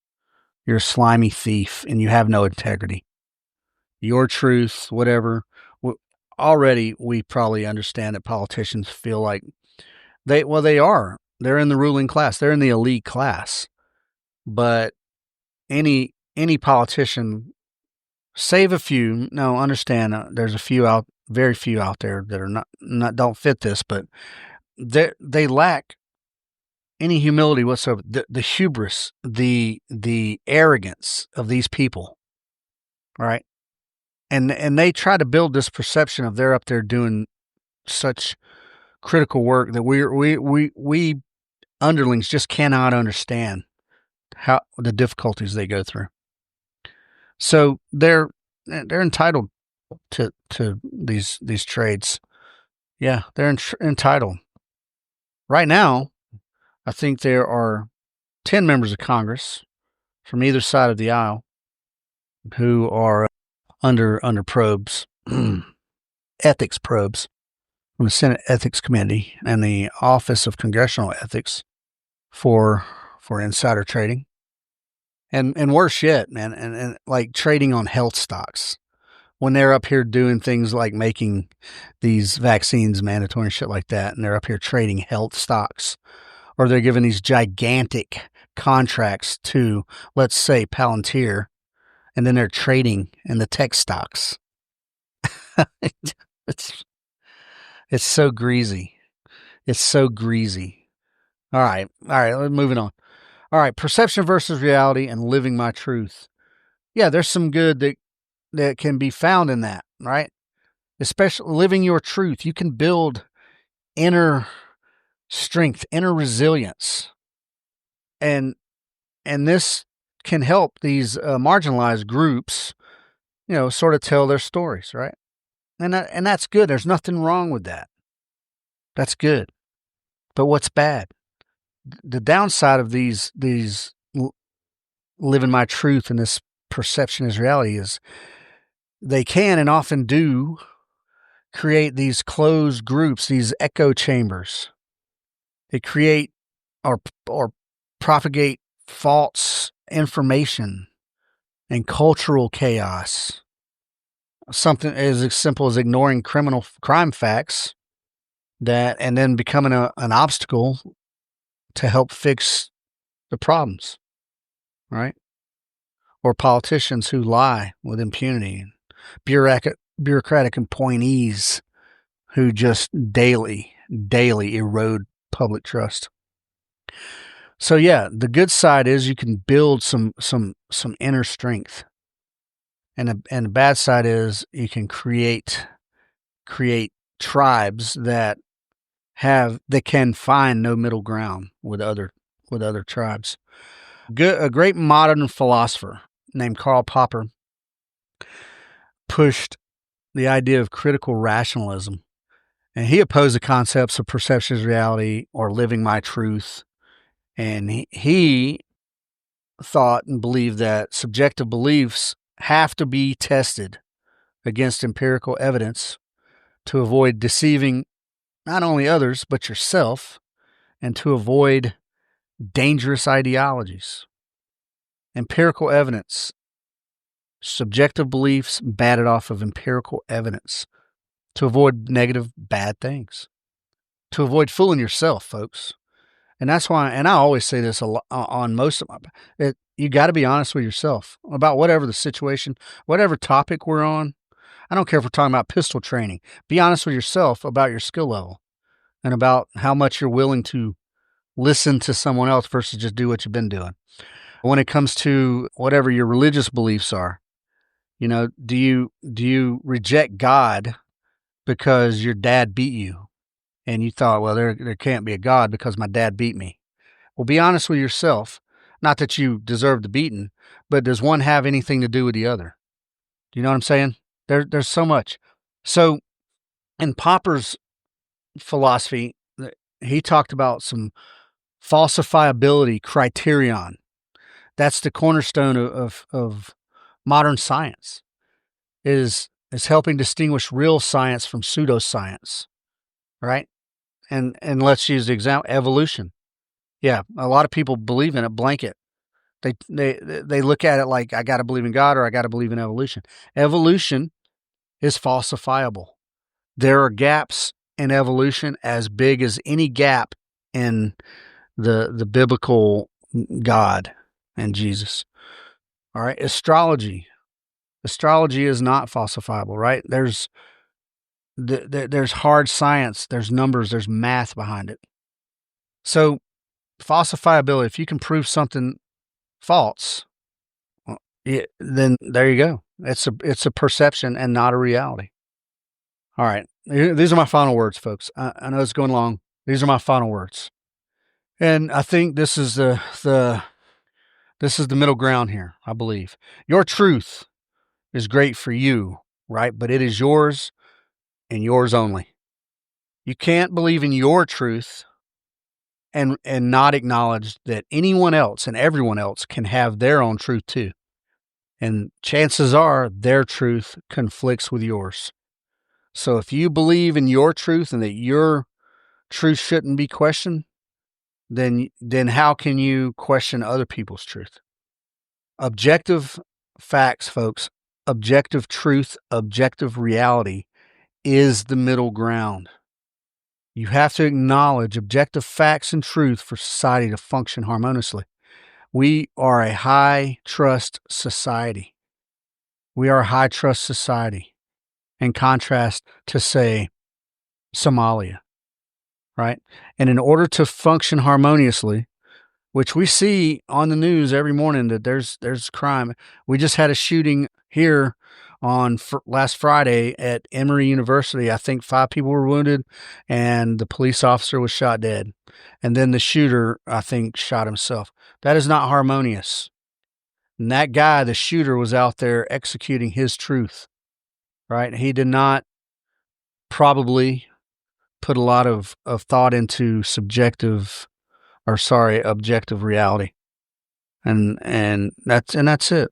You're a slimy thief, and you have no integrity. Your truth, whatever. Already, we probably understand that politicians feel like they are. They're in the ruling class. They're in the elite class. But any politician, save a few. No, understand. There's very few out there that are not don't fit this, but they lack any humility whatsoever. The hubris, the arrogance of these people, right? And they try to build this perception of they're up there doing such critical work that we underlings just cannot understand how the difficulties they go through. So they're entitled to these trades. Yeah, they're entitled. Right now, I think there are 10 members of Congress from either side of the aisle who are under probes, ethics probes from the Senate Ethics Committee and the Office of Congressional Ethics for insider trading. And worse yet, man, and like trading on health stocks. When they're up here doing things like making these vaccines mandatory and shit like that, and they're up here trading health stocks, or they're giving these gigantic contracts to, let's say, Palantir, and then they're trading in the tech stocks. It's so greasy. It's so greasy. All right. Moving on. All right. Perception versus reality and living my truth. Yeah, there's some good that can be found in that, right? Especially living your truth. You can build inner strength, inner resilience. And this can help these marginalized groups, sort of tell their stories, right? And that's good. There's nothing wrong with that. That's good. But what's bad? The downside of these living my truth and this perception as reality is they can and often do create these closed groups, these echo chambers. They create or propagate false information and cultural chaos. Something as simple as ignoring crime facts and then becoming an obstacle to help fix the problems, right? Or politicians who lie with impunity, bureaucratic appointees who just daily erode public trust. So yeah, the good side is you can build some inner strength. And the bad side is you can create tribes that can find no middle ground with other tribes. A great modern philosopher named Karl Popper pushed the idea of critical rationalism, and he opposed the concepts of perception as reality or living my truth. And he thought and believed that subjective beliefs have to be tested against empirical evidence to avoid deceiving not only others, but yourself, and to avoid dangerous ideologies. Empirical evidence, subjective beliefs batted off of empirical evidence to avoid negative, bad things, to avoid fooling yourself, folks. And that's why, and I always say this a lot on most of you got to be honest with yourself about whatever the situation, whatever topic we're on. I don't care if we're talking about pistol training. Be honest with yourself about your skill level and about how much you're willing to listen to someone else versus just do what you've been doing. When it comes to whatever your religious beliefs are, do you reject God because your dad beat you and you thought, well, there can't be a God because my dad beat me? Well, be honest with yourself. Not that you deserve the beating, but does one have anything to do with the other? Do you know what I'm saying? There's so much. So in Popper's philosophy, he talked about some falsifiability criterion. That's the cornerstone of modern science, is helping distinguish real science from pseudoscience, right? And let's use the example, evolution. Yeah, a lot of people believe in it blanket. They look at it like, I got to believe in God or I got to believe in evolution. Evolution is falsifiable. There are gaps in evolution as big as any gap in the biblical God and Jesus. All right, astrology is not falsifiable, right? There's hard science, there's numbers, there's math behind it. So falsifiability, if you can prove something false, then there you go. It's a perception and not a reality. All right, these are my final words, folks. I know it's going long. These are my final words, and I think this is the middle ground here. I believe your truth is great for you, right? But it is yours and yours only. You can't believe in your truth and not acknowledge that anyone else and everyone else can have their own truth too. And chances are their truth conflicts with yours. So if you believe in your truth and that your truth shouldn't be questioned, then how can you question other people's truth? Objective facts, folks, objective truth, objective reality is the middle ground. You have to acknowledge objective facts and truth for society to function harmoniously. We are a high trust society. We are a high trust society, in contrast to, say, Somalia, right? And in order to function harmoniously, which we see on the news every morning that there's crime. We just had a shooting here on last Friday at Emory University. I think 5 people were wounded, and the police officer was shot dead. And then the shooter, I think, shot himself. That is not harmonious. And that guy, the shooter, was out there executing his truth, right? He did not probably put a lot of thought into objective reality. And that's it.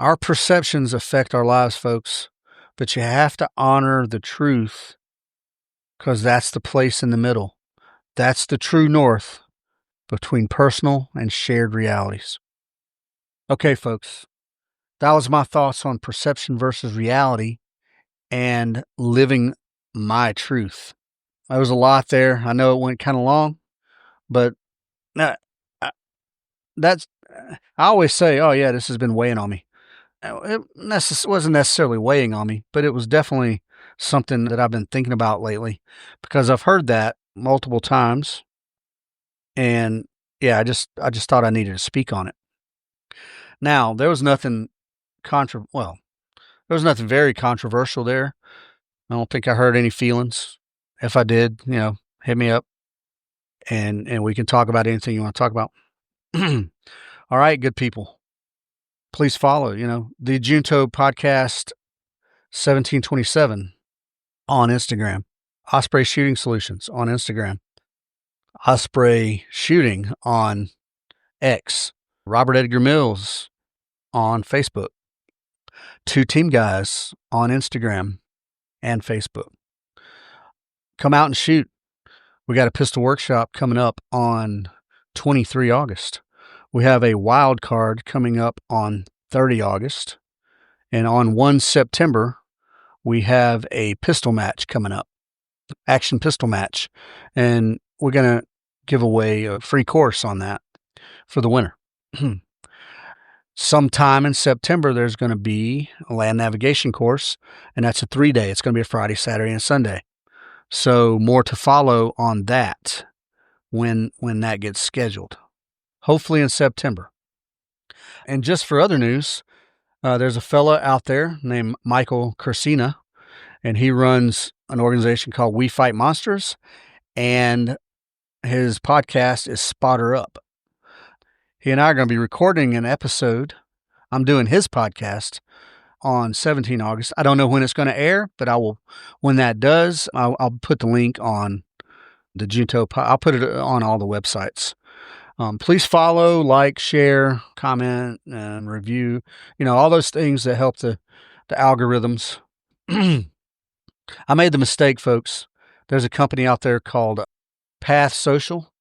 Our perceptions affect our lives, folks, but you have to honor the truth, because that's the place in the middle. That's the true north between personal and shared realities. Okay, folks, that was my thoughts on perception versus reality and living my truth. There was a lot there. I know it went kind of long, but that's, I always say, oh yeah, this has been weighing on me. It wasn't necessarily weighing on me, but it was definitely something that I've been thinking about lately, because I've heard that multiple times. And yeah, I just thought I needed to speak on it. Now, there was nothing very controversial there. I don't think I hurt any feelings. If I did, hit me up and we can talk about anything you want to talk about. All right, good people. Please follow, the Junto Podcast 1727 on Instagram. Osprey Shooting Solutions on Instagram. Osprey Shooting on X. Robert Edgar Mills on Facebook. Two Team Guys on Instagram and Facebook. Come out and shoot. We got a pistol workshop coming up on 23 August. We have a wild card coming up on 30 August. And on 1 September, we have a pistol match coming up. Action pistol match. And we're going to give away a free course on that for the winner. Sometime in September, there's going to be a land navigation course, and that's a 3-day. It's going to be a Friday, Saturday, and Sunday. So more to follow on that when that gets scheduled. Hopefully in September. And just for other news, there's a fella out there named Michael Cursina, and he runs an organization called We Fight Monsters, and his podcast is Spotter Up. He and I are going to be recording an episode. I'm doing his podcast on 17 August. I don't know when it's going to air, but I will. When that does, I'll put the link on the Junto. I'll put it on all the websites. Please follow, like, share, comment, and review. All those things that help the algorithms. I made the mistake, folks. There's a company out there called Path Social,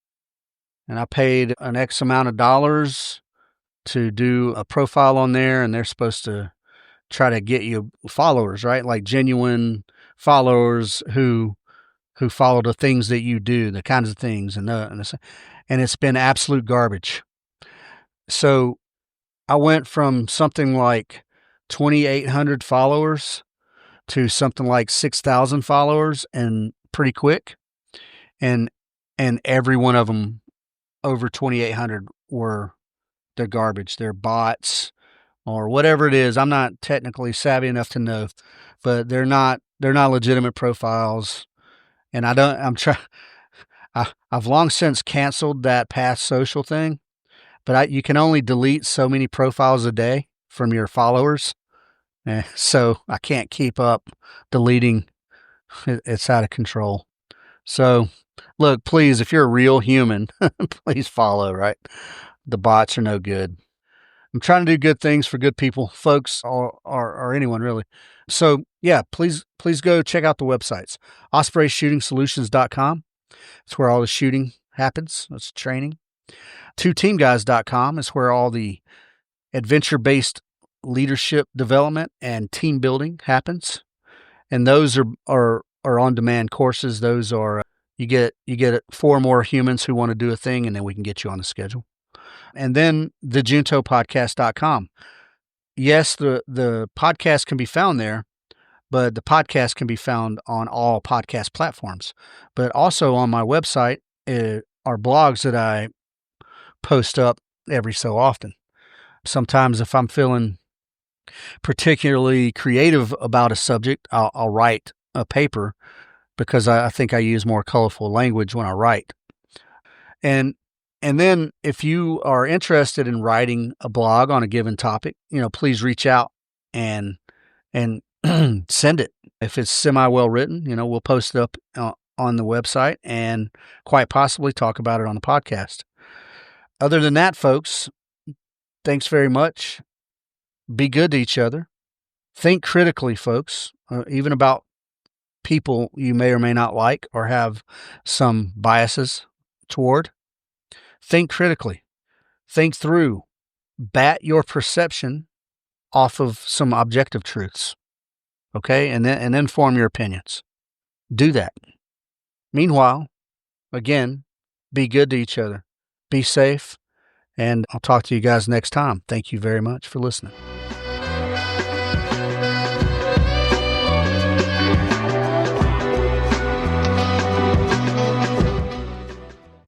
and I paid an X amount of dollars to do a profile on there, and they're supposed to try to get you followers, right? Like genuine followers who follow the things that you do, the kinds of things, and it's been absolute garbage. So I went from something like 2,800 followers to something like 6,000 followers, and pretty quick. And every one of them over 2,800 they're garbage. They're bots or whatever it is. I'm not technically savvy enough to know, but they're not legitimate profiles. And I've long since canceled that Path Social thing, but you can only delete so many profiles a day from your followers. So I can't keep up deleting. It's out of control. So look, please, if you're a real human, please follow, right? The bots are no good. I'm trying to do good things for good people, folks, or anyone really. So yeah, please go check out the websites. OspreyShootingSolutions.com. It's where all the shooting happens. That's training. TwoTeamGuys.com is where all the adventure-based leadership development and team building happens. And those are on-demand courses. Those are you get 4 more humans who want to do a thing, and then we can get you on the schedule. And then the JuntoPodcast.com. Yes, the podcast can be found there, but the podcast can be found on all podcast platforms. But also on my website are blogs that I post up every so often. Sometimes if I'm feeling particularly creative about a subject, I'll write a paper because I think I use more colorful language when I write. And then if you are interested in writing a blog on a given topic, please reach out and send it. If it's semi well written, we'll post it up on the website and quite possibly talk about it on the podcast. Other than that, folks, thanks very much. Be good to each other. Think critically, folks, even about people you may or may not like or have some biases toward. Think critically. Think through. Bat your perception off of some objective truths. Okay? And then form your opinions. Do that. Meanwhile, again, be good to each other. Be safe. And I'll talk to you guys next time. Thank you very much for listening.